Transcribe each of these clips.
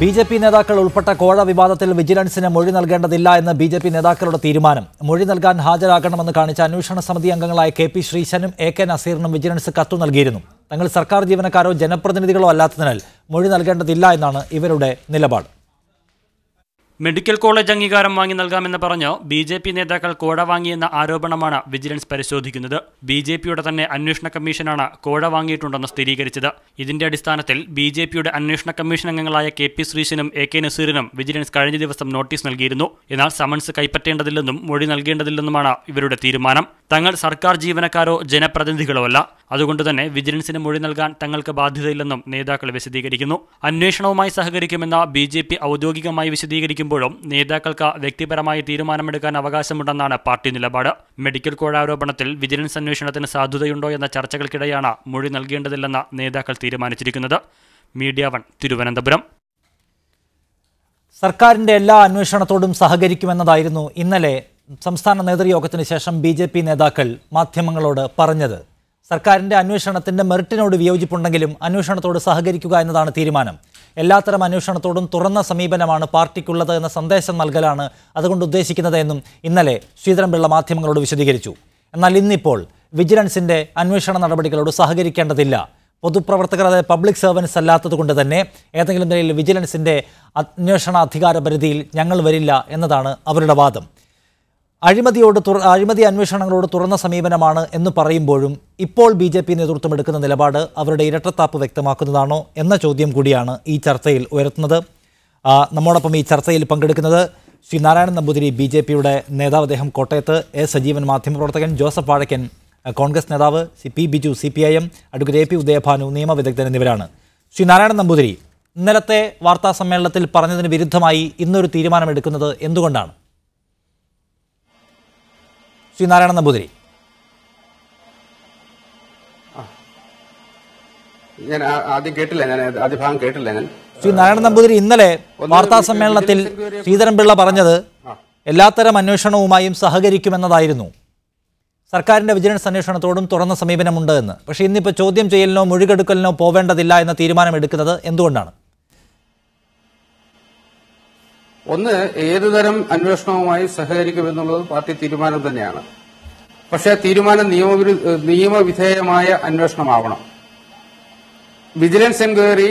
BJP. നേതാക്കൾ ഉൾപ്പെട്ട കോഴ വിവാദത്തിൽ വിജിലൻസിന് മൊഴി നൽകേണ്ടതില്ല എന്ന് ബി.ജെ.പി. നേതാക്കളുടെ തീരുമാനം. മൊഴി നൽകാൻ ഹാജരാകണമെന്ന് കാണിച്ച അന്വേഷണ സമിതി അംഗങ്ങളായ കെ.പി. ശ്രീശനും എ.കെ. നസീറിനും വിജിലൻസ് കത്തു നൽകിയിരുന്നു. തങ്ങൾ സർക്കാർ ജീവനക്കാരോ ജനപ്രതിനിധികളോ അല്ലാത്തതിനാൽ മൊഴി നൽകേണ്ടതില്ല എന്നാണ് ഇവരുടെ നിലപാട്. മെഡിക്കൽ കോളേജ് അംഗീകാരം വാങ്ങി നൽകാമെന്ന് പറഞ്ഞ് ബി.ജെ.പി. നേതാക്കൾ കോഴ വാങ്ങിയെന്ന ആരോപണമാണ് വിജിലൻസ് പരിശോധിക്കുന്നത്. ബി.ജെ.പിയുടെ തന്നെ അന്വേഷണ കമ്മീഷനാണ് കോഴ വാങ്ങിയിട്ടുണ്ടെന്ന് സ്ഥിരീകരിച്ചത്. ഇതിന്റെ അടിസ്ഥാനത്തിൽ ബി.ജെ.പിയുടെ അന്വേഷണ കമ്മീഷൻ അംഗങ്ങളായ കെ.പി. ശ്രീശനും എ.കെ. നസീറിനും വിജിലൻസ് കഴിഞ്ഞ ദിവസം നോട്ടീസ് നൽകിയിരുന്നു. എന്നാൽ സമൻസ് കൈപ്പറ്റേണ്ടതില്ലെന്നും മൊഴി നൽകേണ്ടതില്ലെന്നുമാണ് ഇവരുടെ തീരുമാനം. തങ്ങൾ സർക്കാർ ജീവനക്കാരോ ജനപ്രതിനിധികളോ അല്ല, അതുകൊണ്ട് തന്നെ വിജിലൻസിന് മൊഴി നൽകാൻ തങ്ങൾക്ക് ബാധ്യതയില്ലെന്നും നേതാക്കൾ വിശദീകരിക്കുന്നു. അന്വേഷണവുമായി സഹകരിക്കുമെന്ന് ബി.ജെ.പി. ഔദ്യോഗികമായി വിശദീകരിക്കുമ്പോഴും നേതാക്കൾക്ക് വ്യക്തിപരമായി തീരുമാനമെടുക്കാൻ അവകാശമുണ്ടെന്നാണ് പാർട്ടി നിലപാട്. മെഡിക്കൽ കോഴ ആരോപണത്തിൽ വിജിലൻസ് അന്വേഷണത്തിന് സാധുതയുണ്ടോ എന്ന ചർച്ചകൾക്കിടെയാണ് മൊഴി നൽകേണ്ടതില്ലെന്ന് നേതാക്കൾ തീരുമാനിച്ചിരിക്കുന്നത്. മീഡിയ 1 തിരുവനന്തപുരം. സർക്കാരിന്റെ എല്ലാ അന്വേഷണത്തോടും സഹകരിക്കുമെന്നതായിരുന്നു ഇന്നലെ സംസ്ഥാന നേതൃയോഗത്തിന് ശേഷം ബി.ജെ.പി. നേതാക്കൾ മാധ്യമങ്ങളോട് പറഞ്ഞത്. സർക്കാരിന്റെ അന്വേഷണത്തിന്റെ മെറിറ്റിനോട് വിയോജിപ്പുണ്ടെങ്കിലും അന്വേഷണത്തോട് സഹകരിക്കുക എന്നതാണ് തീരുമാനം. എല്ലാത്തരം അന്വേഷണത്തോടും തുറന്ന സമീപനമാണ് പാർട്ടിക്കുള്ളത് എന്ന സന്ദേശം നൽകലാണ് അതുകൊണ്ട് ഉദ്ദേശിക്കുന്നത് എന്നും ഇന്നലെ ശ്രീധരൻപിള്ള മാധ്യമങ്ങളോട് വിശദീകരിച്ചു. എന്നാൽ ഇന്നിപ്പോൾ വിജിലൻസിന്റെ അന്വേഷണ നടപടികളോട് സഹകരിക്കേണ്ടതില്ല. പൊതുപ്രവർത്തകർ, അതായത് പബ്ലിക് സർവൻസ് അല്ലാത്തതുകൊണ്ട് തന്നെ ഏതെങ്കിലും നിലയിൽ വിജിലൻസിന്റെ അന്വേഷണ അധികാര പരിധിയിൽ ഞങ്ങൾ വരില്ല എന്നതാണ് അവരുടെ വാദം. അഴിമതി അന്വേഷണങ്ങളോട് തുറന്ന സമീപനമാണ് എന്ന് പറയുമ്പോഴും ഇപ്പോൾ ബി.ജെ.പി. നേതൃത്വം എടുക്കുന്ന നിലപാട് അവരുടെ ഇരട്ടത്താപ്പ് വ്യക്തമാക്കുന്നതാണോ എന്ന ചോദ്യം കൂടിയാണ് ഈ ചർച്ചയിൽ ഉയർത്തുന്നത്. നമ്മോടൊപ്പം ഈ ചർച്ചയിൽ പങ്കെടുക്കുന്നത് ശ്രീ നാരായണൻ നമ്പൂതിരി, ബി.ജെ.പിയുടെ നേതാവ്, അദ്ദേഹം കോട്ടയത്ത്, എ സജീവൻ മാധ്യമപ്രവർത്തകൻ, ജോസഫ് വാഴക്കൻ കോൺഗ്രസ് നേതാവ്, P Biju CPIM, advocate A.P. Udayabhanu നിയമവിദഗ്ധൻ എന്നിവരാണ്. ശ്രീ നാരായണൻ നമ്പൂതിരി, ഇന്നലത്തെ വാർത്താ സമ്മേളനത്തിൽ പറഞ്ഞതിന് വിരുദ്ധമായി ഇന്നൊരു തീരുമാനമെടുക്കുന്നത് എന്തുകൊണ്ടാണ്? ശ്രീ നാരായണൻ നമ്പൂതിരി. ഞാൻ ആദ്യം കേട്ടില്ല, ആദ്യ ഭാഗം കേട്ടില്ല. ശ്രീ നാരായണൻ നമ്പൂതിരി, ഇന്നലെ വാർത്താ സമ്മേളനത്തിൽ ശ്രീധരൻപിള്ള പറഞ്ഞത് എല്ലാത്തരം അന്വേഷണവുമായും സഹകരിക്കുമെന്നതായിരുന്നു. സർക്കാരിന്റെ വിജിലൻസ് അന്വേഷണത്തോടും തുറന്ന സമീപനമുണ്ട് എന്ന്. പക്ഷേ ഇന്നിപ്പോൾ ചോദ്യം ചെയ്യലിനോ മൊഴികെടുക്കലിനോ പോവേണ്ടതില്ല എന്ന തീരുമാനമെടുക്കുന്നത് എന്തുകൊണ്ടാണ്? ഒന്ന്, ഏതുതരം അന്വേഷണവുമായി സഹകരിക്കുമെന്നുള്ളത് പാർട്ടി തീരുമാനം തന്നെയാണ്. പക്ഷേ തീരുമാനം നിയമവിധേയമായ അന്വേഷണമാവണം. വിജിലൻസ് എൻക്വയറി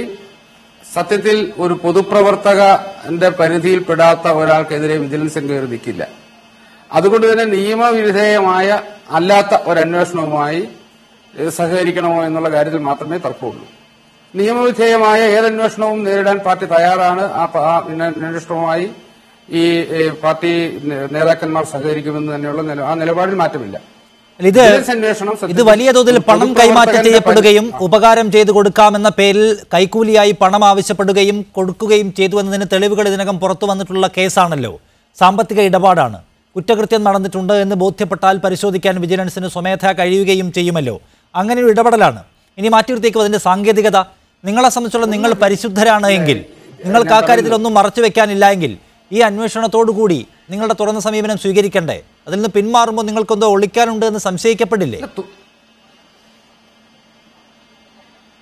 സത്യത്തിൽ ഒരു പൊതുപ്രവർത്തകന്റെ പരിധിയിൽപ്പെടാത്ത ഒരാൾക്കെതിരെ വിജിലൻസ് എൻക്വയറി നിൽക്കില്ല. അതുകൊണ്ട് തന്നെ നിയമവിധേയമായ അല്ലാത്ത ഒരു അന്വേഷണവുമായി സഹകരിക്കണമോ എന്നുള്ള കാര്യത്തിൽ മാത്രമേ തർക്കമുള്ളൂ. നിയമവിധേയമായ ഏതന്വേഷണവും നേരിടാൻ പാർട്ടി തയ്യാറാണ്. ആ അന്വേഷണവുമായി ഈ പാർട്ടി നേതാക്കന്മാർ സഹകരിക്കുമെന്ന് തന്നെയുള്ള ആ നിലപാടിൽ മാറ്റമില്ല. ഇത് വലിയ തോതിൽ പണം കൈമാറ്റം ചെയ്യപ്പെടുകയും ഉപകാരം ചെയ്തു കൊടുക്കാമെന്ന പേരിൽ കൈക്കൂലിയായി പണം ആവശ്യപ്പെടുകയും കൊടുക്കുകയും ചെയ്തു എന്നതിന് തെളിവുകൾ ഇതിനകം പുറത്തു വന്നിട്ടുള്ള കേസാണല്ലോ. സാമ്പത്തിക ഇടപാടാണ്. കുറ്റകൃത്യം നടന്നിട്ടുണ്ട് എന്ന് ബോധ്യപ്പെട്ടാൽ പരിശോധിക്കാൻ വിജിലൻസിന് സ്വമേധയാ കഴിയുകയും ചെയ്യുമല്ലോ. അങ്ങനെ ഒരു ഇടപെടലാണ്. ഇനി മാറ്റി നിർത്തിയേക്കും അതിന്റെ സാങ്കേതികത. നിങ്ങളെ സംബന്ധിച്ചുള്ള നിങ്ങൾ പരിശുദ്ധരാണ് എങ്കിൽ, നിങ്ങൾക്ക് ആ കാര്യത്തിലൊന്നും മറച്ചു വെക്കാനില്ല എങ്കിൽ ഈ അന്വേഷണത്തോടുകൂടി നിങ്ങളുടെ തുറന്ന സമീപനം സ്വീകരിക്കണ്ടേ? അതിൽ നിന്ന് പിന്മാറുമ്പോൾ നിങ്ങൾക്കെന്തോ ഒളിക്കാനുണ്ട് എന്ന് സംശയിക്കപ്പെടില്ലേ?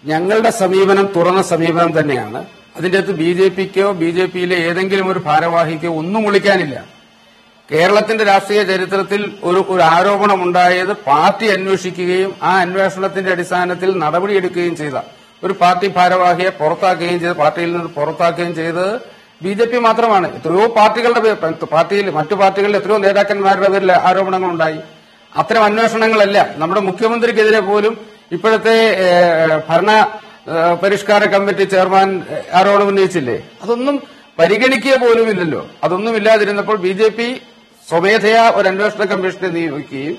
ഞങ്ങളുടെ സമീപനം തുറന്ന സമീപനം തന്നെയാണ്. അതിൻ്റെ അകത്ത് ബി.ജെ.പിക്കോ ബി.ജെ.പിയിലെ ഏതെങ്കിലും ഒരു ഭാരവാഹിക്കോ ഒന്നും ഒളിക്കാനില്ല. കേരളത്തിന്റെ രാഷ്ട്രീയ ചരിത്രത്തിൽ ഒരു ആരോപണം ഉണ്ടായത് പാർട്ടി അന്വേഷിക്കുകയും ആ അന്വേഷണത്തിന്റെ അടിസ്ഥാനത്തിൽ നടപടിയെടുക്കുകയും ചെയ്ത ഒരു പാർട്ടി ഭാരവാഹിയെ പുറത്താക്കുകയും ചെയ്ത് പാർട്ടിയിൽ നിന്ന് പുറത്താക്കുകയും ചെയ്തത് ബി.ജെ.പി. മാത്രമാണ്. എത്രയോ പാർട്ടികളുടെ പാർട്ടിയിൽ മറ്റു പാർട്ടികളിൽ എത്രയോ നേതാക്കന്മാരുടെ പേരിൽ ആരോപണങ്ങളുണ്ടായി. അത്തരം അന്വേഷണങ്ങളല്ല. നമ്മുടെ മുഖ്യമന്ത്രിക്കെതിരെ പോലും ഇപ്പോഴത്തെ ഭരണ പരിഷ്കാര കമ്മിറ്റി ചെയർമാൻ ആരോപണം ഉന്നയിച്ചില്ലേ? അതൊന്നും പരിഗണിക്കുക പോലുമില്ലല്ലോ. അതൊന്നും ഇല്ലാതിരുന്നപ്പോൾ ബി.ജെ.പി. സ്വമേധയാ ഒരു അന്വേഷണ കമ്മീഷനെ നിയോഗിക്കുകയും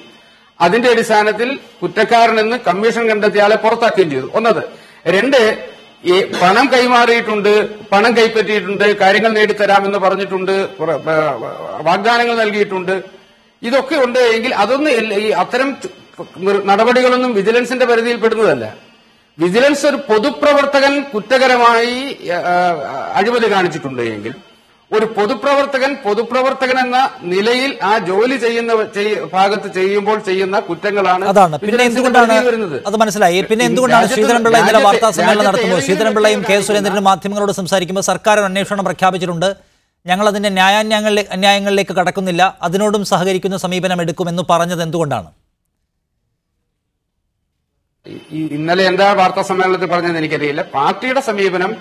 അതിന്റെ അടിസ്ഥാനത്തിൽ കുറ്റക്കാരനെന്ന് കമ്മീഷൻ കണ്ടെത്തിയാളെ പുറത്താക്കുകയും ചെയ്തു. ഒന്നത്. രണ്ട്, പണം കൈമാറിയിട്ടുണ്ട്, പണം കൈപ്പറ്റിയിട്ടുണ്ട്, കാര്യങ്ങൾ നേടിത്തരാമെന്ന് പറഞ്ഞിട്ടുണ്ട്, വാഗ്ദാനങ്ങൾ നൽകിയിട്ടുണ്ട്, ഇതൊക്കെ ഉണ്ട് എങ്കിൽ അതൊന്നും അത്തരം നടപടികളൊന്നും വിജിലൻസിന്റെ പരിധിയിൽപ്പെടുന്നതല്ല. വിജിലൻസ് ഒരു പൊതുപ്രവർത്തകൻ കുറ്റകരമായി അഴിമതി കാണിച്ചിട്ടുണ്ട് എങ്കിൽ ഒരു പൊതുപ്രവർത്തകൻ എന്ന നിലയിൽ ആ ജോലി ചെയ്യുന്ന ഭാഗത്ത് ചെയ്യുമ്പോൾ ചെയ്യുന്ന കുറ്റങ്ങളാണ്. അതാണ് പിന്നെ എന്തുകൊണ്ടാണ് അത് മനസ്സിലായി. പിന്നെ എന്തുകൊണ്ടാണ് ശ്രീധരൻപിള്ള ഇന്നലെ വാർത്താ സമ്മേളനം നടത്തുമ്പോൾ ശ്രീധരൻപിള്ളയും കെ സുരേന്ദ്രനും മാധ്യമങ്ങളോട് സംസാരിക്കുമ്പോൾ സർക്കാർ അന്വേഷണം പ്രഖ്യാപിച്ചിട്ടുണ്ട്, ഞങ്ങൾ അതിന്റെ ന്യായങ്ങളിലേക്ക് കടക്കുന്നില്ല, അതിനോടും സഹകരിക്കുന്ന സമീപനം എടുക്കുമെന്ന് പറഞ്ഞത് എന്തുകൊണ്ടാണ്? ഇന്നലെ എന്താ വാർത്താ സമ്മേളനത്തിൽ പറഞ്ഞതെന്ന് എനിക്കറിയില്ല. പാർട്ടിയുടെ സമീപനം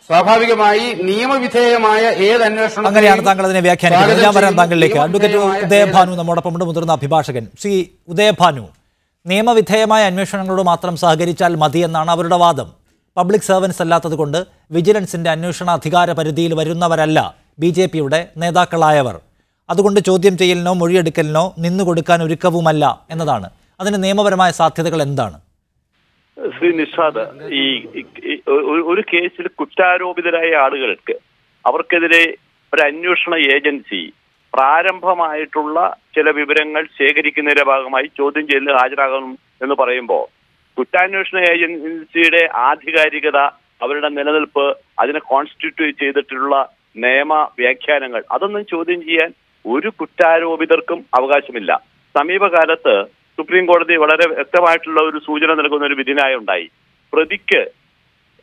സ്വാഭാവികമായി നിയമവിധേയമായ ഏത് അന്വേഷണം അങ്ങനെയാണ് താങ്കൾ അതിനെ വ്യാഖ്യാനിക്കുന്നത്. ഞാൻ വരാം താങ്കളിലേക്ക്. അഡ്വക്കേറ്റ് ഉദയഭാനു നമ്മോടൊപ്പമുണ്ട്, മുതിർന്ന അഭിഭാഷകൻ. ശ്രീ ഉദയഭാനു, നിയമവിധേയമായ അന്വേഷണങ്ങളോട് മാത്രം സഹകരിച്ചാൽ മതിയെന്നാണ് അവരുടെ വാദം. പബ്ലിക് സർവൻസ് അല്ലാത്തത് കൊണ്ട് വിജിലൻസിന്റെ അന്വേഷണ അധികാര പരിധിയിൽ വരുന്നവരല്ല BJPയുടെ നേതാക്കളായവർ. അതുകൊണ്ട് ചോദ്യം ചെയ്യലിനോ മൊഴിയെടുക്കലിനോ നിന്നുകൊടുക്കാൻ ഒരുക്കവുമല്ല എന്നതാണ്. അതിന് നിയമപരമായ സാധ്യതകൾ എന്താണ്? ശ്രീ നിഷാദ്, ഈ ഒരു കേസിൽ കുറ്റാരോപിതരായ ആളുകൾക്ക് അവർക്കെതിരെ ഒരു അന്വേഷണ ഏജൻസി പ്രാരംഭമായിട്ടുള്ള ചില വിവരങ്ങൾ ശേഖരിക്കുന്നതിന്റെ ഭാഗമായി ചോദ്യം ചെയ്യലിന് ഹാജരാകണം എന്ന് പറയുമ്പോൾ കുറ്റാന്വേഷണ ഏജൻസിയുടെ ആധികാരികത, അവരുടെ നിലനിൽപ്പ്, അതിനെ കോൺസ്റ്റിറ്റ്യൂട്ട് ചെയ്തിട്ടുള്ള നിയമ വ്യാഖ്യാനങ്ങൾ, അതൊന്നും ചോദ്യം ചെയ്യാൻ ഒരു കുറ്റാരോപിതർക്കും അവകാശമില്ല. സമീപകാലത്ത് സുപ്രീം കോടതി വളരെ വ്യക്തമായിട്ടുള്ള ഒരു സൂചന നൽകുന്ന ഒരു വിധിന്യായം ഉണ്ടായി. പ്രതിക്ക്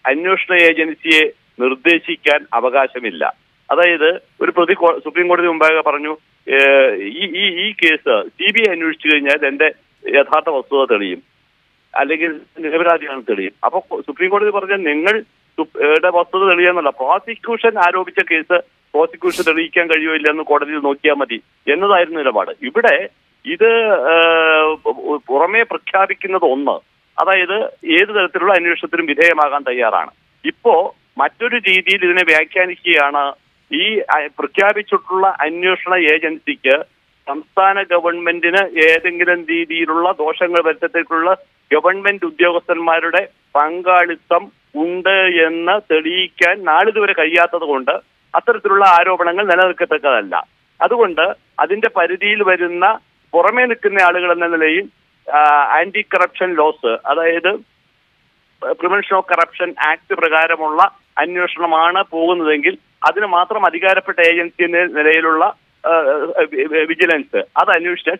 അന്വേഷണ ഏജൻസിയെ നിർദ്ദേശിക്കാൻ അവകാശമില്ല. അതായത് ഒരു പ്രതി സുപ്രീം കോടതി മുമ്പാകെ പറഞ്ഞു, ഈ കേസ് CBI അന്വേഷിച്ചു കഴിഞ്ഞാൽ എന്റെ യഥാർത്ഥ വസ്തുത തെളിയും, അല്ലെങ്കിൽ നിരപരാധിയാണ് തെളിയും. അപ്പൊ സുപ്രീം കോടതി പറഞ്ഞാൽ നിങ്ങളുടെ വസ്തുത തെളിയാന്നല്ല, പ്രോസിക്യൂഷൻ ആരോപിച്ച കേസ് പ്രോസിക്യൂഷൻ തെളിയിക്കാൻ കഴിയുമില്ല എന്ന് കോടതിയിൽ നോക്കിയാൽ മതി എന്നതായിരുന്നു നിലപാട്. ഇവിടെ ഇത് പുറമേ പ്രഖ്യാപിക്കുന്നത് ഒന്ന്, അതായത് ഏത് തരത്തിലുള്ള അന്വേഷണത്തിനും വിധേയമാകാൻ തയ്യാറാണ്. ഇപ്പോ മറ്റൊരു രീതിയിൽ ഇതിനെ വ്യാഖ്യാനിക്കുകയാണ്. ഈ പ്രഖ്യാപിച്ചിട്ടുള്ള അന്വേഷണ ഏജൻസിക്ക് സംസ്ഥാന ഗവൺമെന്റിന് ഏതെങ്കിലും രീതിയിലുള്ള ദോഷങ്ങൾ വരുത്തത്തേക്കുള്ള ഗവൺമെന്റ് ഉദ്യോഗസ്ഥന്മാരുടെ പങ്കാളിത്തം ഉണ്ട് എന്ന് തെളിയിക്കാൻ നാളിതുവരെ കഴിയാത്തത് കൊണ്ട് അത്തരത്തിലുള്ള ആരോപണങ്ങൾ നിലനിൽക്കത്തക്കതല്ല. അതുകൊണ്ട് അതിന്റെ പരിധിയിൽ വരുന്ന പുറമേ നിൽക്കുന്ന ആളുകൾ എന്ന നിലയിൽ ആന്റി കറപ്ഷൻ ലോസ്, അതായത് പ്രിവെൻഷൻ ഓഫ് കറപ്ഷൻ ആക്ട് പ്രകാരമുള്ള അന്വേഷണമാണ് പോകുന്നതെങ്കിൽ അതിന് മാത്രം അധികാരപ്പെട്ട ഏജൻസി എന്ന നിലയിലുള്ള വിജിലൻസ് അത് അന്വേഷിച്ചാൽ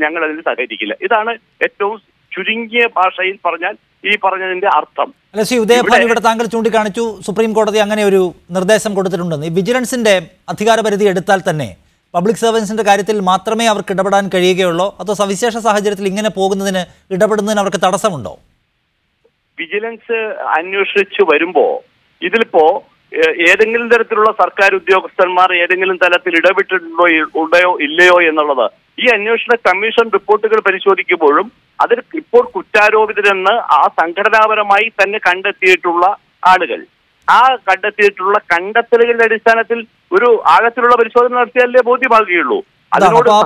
ഞങ്ങൾ അതിന് സഹകരിക്കില്ല. ഇതാണ് ഏറ്റവും ചുരുങ്ങിയ ഭാഷയിൽ പറഞ്ഞാൽ ഈ പറഞ്ഞതിന്റെ അർത്ഥം. അല്ല ശ്രീ ഉദയഭാനു, ഇവിടെ താങ്കൾ ചൂണ്ടിക്കാണിച്ചു സുപ്രീം കോടതി അങ്ങനെ ഒരു നിർദ്ദേശം കൊടുത്തിട്ടുണ്ടെന്ന്. ഈ വിജിലൻസിന്റെ അധികാരപരിധി എടുത്താൽ തന്നെ പബ്ലിക് സർവൻസിന്റെ കാര്യത്തിൽ മാത്രമേ അവർക്ക് ഇടപെടാൻ കഴിയുകയുള്ളൂ, അതോ സവിശേഷ സാഹചര്യത്തിൽ ഇങ്ങനെ പോകുന്നതിന് ഇടപെടുന്നതിന് അവർക്ക് തടസ്സമുണ്ടോ? വിജിലൻസ് അന്വേഷിച്ചു വരുമ്പോ ഇതിലിപ്പോ ഏതെങ്കിലും തരത്തിലുള്ള സർക്കാർ ഉദ്യോഗസ്ഥന്മാർ ഏതെങ്കിലും തലത്തിൽ ഉണ്ടോ ഇല്ലയോ എന്നുള്ളത് ഈ അന്വേഷണ കമ്മീഷൻ റിപ്പോർട്ടുകൾ പരിശോധിക്കുമ്പോഴും അതിൽ ഇപ്പോൾ കുറ്റാരോപിതരെന്ന് ആ സംഘടനാപരമായി തന്നെ കണ്ടെത്തിയിട്ടുള്ള ആളുകൾ, ആ കണ്ടെത്തിയിട്ടുള്ള കണ്ടെത്തലുകളുടെ അടിസ്ഥാനത്തിൽ ഒരു ആഴത്തിലുള്ള പരിശോധന നടത്തിയാലേ ബോധ്യമാകുകയുള്ളൂ.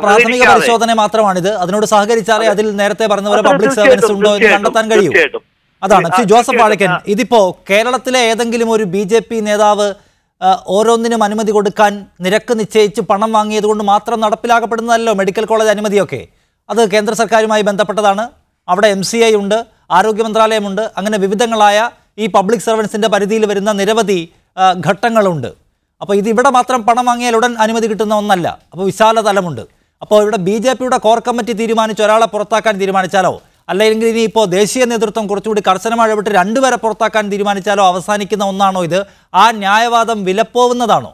പ്രാഥമിക പരിശോധന മാത്രമാണിത്. അതിനോട് സഹകരിച്ചാലേ അതിൽ നേരത്തെ പറഞ്ഞ പോലെ പബ്ലിക് സർവൻസ് ഉണ്ടോ എന്ന് കണ്ടെത്താൻ കഴിയും. അതാണ് ശ്രീ ജോസഫ് വാഴക്കൻ. ഇതിപ്പോ കേരളത്തിലെ ഏതെങ്കിലും ഒരു BJP നേതാവ് ഓരോന്നിനും അനുമതി കൊടുക്കാൻ നിരക്ക് നിശ്ചയിച്ച് പണം വാങ്ങിയത് കൊണ്ട് മാത്രം നടപ്പിലാക്കപ്പെടുന്നതല്ലോ മെഡിക്കൽ കോളേജ് അനുമതിയൊക്കെ. അത് കേന്ദ്ര സർക്കാരുമായി ബന്ധപ്പെട്ടതാണ്. അവിടെ MCI ഉണ്ട്, ആരോഗ്യ മന്ത്രാലയമുണ്ട്, അങ്ങനെ വിവിധങ്ങളായ ഈ പബ്ലിക് സർവൻസിന്റെ പരിധിയിൽ വരുന്ന നിരവധി ഘട്ടങ്ങളുണ്ട്. അപ്പോൾ ഇതിവിടെ മാത്രം പണം വാങ്ങിയാൽ ഉടൻ അനുമതി കിട്ടുന്ന ഒന്നല്ല. അപ്പോൾ വിശാല തലമുണ്ട്. അപ്പോൾ ഇവിടെ BJPയുടെ കോർ കമ്മിറ്റി തീരുമാനിച്ച് ഒരാളെ പുറത്താക്കാൻ തീരുമാനിച്ചാലോ, അല്ലെങ്കിൽ ഇനിയിപ്പോൾ ദേശീയ നേതൃത്വം കുറച്ചുകൂടി കർശനമായി ഇടപെട്ട് രണ്ടുപേരെ പുറത്താക്കാൻ തീരുമാനിച്ചാലോ അവസാനിക്കുന്ന ഒന്നാണോ ഇത്? ആ ന്യായവാദം വിലപ്പോവുന്നതാണോ?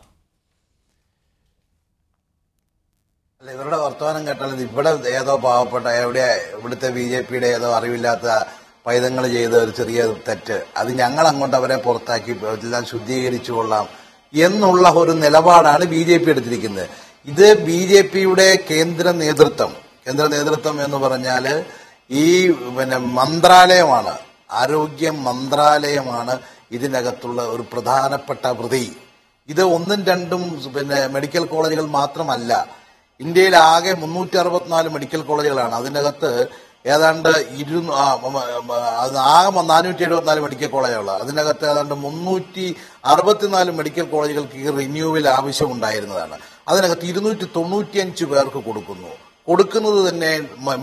അല്ല, ഇവരുടെ വർത്തമാനം കേട്ടാൽ ഇവിടെ ഏതോ പാവപ്പെട്ട ഇവിടുത്തെ BJPയുടെ ഏതോ അറിവില്ലാത്ത പൈതങ്ങൾ ചെയ്ത ഒരു ചെറിയ തെറ്റ്, അത് ഞങ്ങൾ അങ്ങോട്ട് അവരെ പുറത്താക്കി എല്ലാം ശുദ്ധീകരിച്ചു കൊള്ളാം എന്നുള്ള ഒരു നിലപാടാണ് BJP എടുത്തിരിക്കുന്നത്. ഇത് BJPയുടെ കേന്ദ്ര നേതൃത്വം എന്ന് പറഞ്ഞാല് ഈ മന്ത്രാലയമാണ്, ആരോഗ്യ മന്ത്രാലയമാണ് ഇതിനകത്തുള്ള ഒരു പ്രധാനപ്പെട്ട പ്രതി. ഇത് ഒന്നും രണ്ടും മെഡിക്കൽ കോളേജുകൾ മാത്രമല്ല, ഇന്ത്യയിൽ ആകെ 364 മെഡിക്കൽ കോളേജുകളാണ്. അതിനകത്ത് ഏതാണ്ട് ആകെ 474 മെഡിക്കൽ കോളേജുകളാണ്. അതിനകത്ത് ഏതാണ്ട് 364 മെഡിക്കൽ കോളേജുകൾക്ക് ഈ റിന്യൂവൽ ആവശ്യമുണ്ടായിരുന്നതാണ്. അതിനകത്ത് 295 പേർക്ക് കൊടുക്കുന്നത് തന്നെ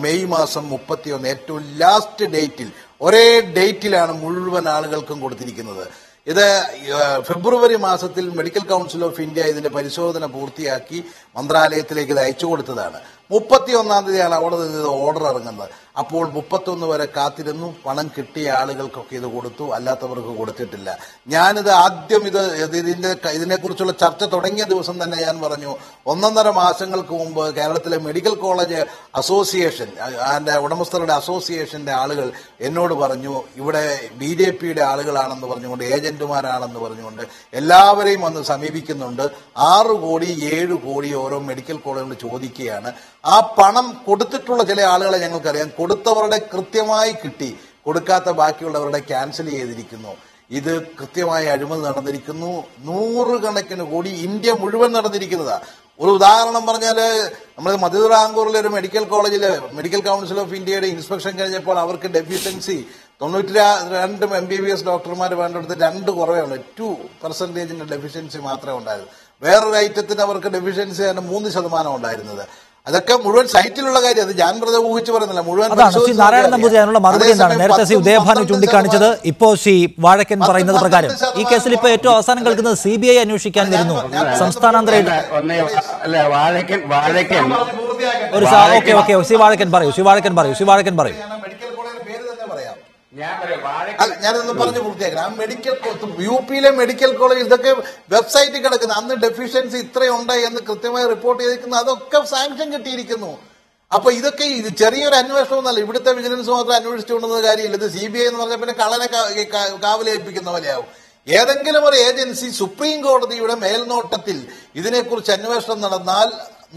മെയ് മാസം 31 ഏറ്റവും ലാസ്റ്റ് ഡേറ്റിൽ, ഒരേ ഡേറ്റിലാണ് മുഴുവൻ ആളുകൾക്കും കൊടുത്തിരിക്കുന്നത്. ഇത് ഫെബ്രുവരി മാസത്തിൽ മെഡിക്കൽ കൗൺസിൽ ഓഫ് ഇന്ത്യ ഇതിന്റെ പരിശോധന പൂർത്തിയാക്കി മന്ത്രാലയത്തിലേക്ക് ഇത് അയച്ചു കൊടുത്തതാണ്. 31-ാം തീയതിയാണ് അവിടെ നിന്ന് ഓർഡർ ഇറങ്ങുന്നത്. അപ്പോൾ 31 വരെ കാത്തിരുന്നു. പണം കിട്ടിയ ആളുകൾക്കൊക്കെ ഇത് കൊടുത്തു, അല്ലാത്തവർക്ക് കൊടുത്തിട്ടില്ല. ഞാനിത് ആദ്യം ഇതിനെക്കുറിച്ചുള്ള ചർച്ച തുടങ്ങിയ ദിവസം തന്നെ ഞാൻ പറഞ്ഞു, 1.5 മാസങ്ങൾക്ക് മുമ്പ് കേരളത്തിലെ മെഡിക്കൽ കോളേജ് അസോസിയേഷൻ, അതിന്റെ ഉടമസ്ഥരുടെ അസോസിയേഷന്റെ ആളുകൾ എന്നോട് പറഞ്ഞു, ഇവിടെ BJPയുടെ ആളുകളാണെന്ന് പറഞ്ഞുകൊണ്ട്, ഏജന്റുമാരാണെന്ന് പറഞ്ഞുകൊണ്ട് എല്ലാവരെയും വന്ന് സമീപിക്കുന്നുണ്ട്. 6 കോടി 7 കോടി ഓരോ മെഡിക്കൽ കോളേജുകൾ ചോദിക്കുകയാണ്. ആ പണം കൊടുത്തിട്ടുള്ള ചില ആളുകളെ ഞങ്ങൾക്കറിയാം. കൊടുത്തവരുടെ കൃത്യമായി കിട്ടി, കൊടുക്കാത്ത ബാക്കിയുള്ളവരുടെ ക്യാൻസൽ ചെയ്തിരിക്കുന്നു. ഇത് കൃത്യമായി അഴിമതി നടന്നിരിക്കുന്നു. 100 കണക്കിന് കോടി ഇന്ത്യ മുഴുവൻ നടന്നിരിക്കുന്നതാണ്. ഒരു ഉദാഹരണം പറഞ്ഞാൽ, നമ്മൾ മധുറാങ്കൂറിലെ ഒരു മെഡിക്കൽ കോളേജില് മെഡിക്കൽ കൗൺസിൽ ഓഫ് ഇന്ത്യയുടെ ഇൻസ്പെക്ഷൻ കഴിഞ്ഞപ്പോൾ അവർക്ക് ഡെഫിഷ്യൻസി 92 MBBS ഡോക്ടർമാർ വേണ്ടടുത്ത് 2 കുറവുണ്ട്. 2% ഡെഫിഷ്യൻസി മാത്രമേ ഉണ്ടായിരുന്നു. വേറൊരു ഐറ്റത്തിന് അവർക്ക് ഡെഫിഷ്യൻസി 3% ഉണ്ടായിരുന്നത്. അതൊക്കെ മുഴുവൻ സൈറ്റിലുള്ള കാര്യം. അത് ഞാൻ വെറുതെ ഊഹിച്ചു പറയുന്നില്ല, മുഴുവൻ. ശ്രീ നാരായണൻ നമ്പൂതിരി അതിനുള്ള മറുപടി എന്താണ്? നേരത്തെ ശ്രീ ഉദയഭാനു ചൂണ്ടിക്കാണിച്ചത്, ഇപ്പോ ശ്രീ വാഴക്കൻ പറയുന്നത് പ്രകാരം ഈ കേസിൽ ഇപ്പൊ ഏറ്റവും അവസാനം കേൾക്കുന്നത് CBI അന്വേഷിക്കാൻ വരുന്നു. സംസ്ഥാനാന്തര ശ്രീ വാഴക്കൻ പറയൂ. ഞാനൊന്ന് പറഞ്ഞു പൂർത്തിയാക്കാം. ആ മെഡിക്കൽ UPയിലെ മെഡിക്കൽ കോളേജ് ഇതൊക്കെ വെബ്സൈറ്റിൽ കിടക്കുന്നു. അന്ന് ഡെഫിഷ്യൻസി ഇത്രയുണ്ടായി എന്ന് കൃത്യമായി റിപ്പോർട്ട് ചെയ്തിരിക്കുന്നു. അതൊക്കെ സാങ്ഷൻ കിട്ടിയിരിക്കുന്നു. അപ്പൊ ഇതൊക്കെ ചെറിയൊരു അന്വേഷണം എന്നല്ല. ഇവിടുത്തെ വിജിലൻസ് മാത്രം അന്വേഷിച്ചുകൊണ്ടുന്ന കാര്യമില്ല. ഇത് CBI എന്ന് പറഞ്ഞാൽ പിന്നെ കള്ളനെ കാവലേൽപ്പിക്കുന്ന പോലെയാവും. ഏതെങ്കിലും ഒരു ഏജൻസി സുപ്രീം കോടതിയുടെ മേൽനോട്ടത്തിൽ ഇതിനെക്കുറിച്ച് അന്വേഷണം നടന്നാൽ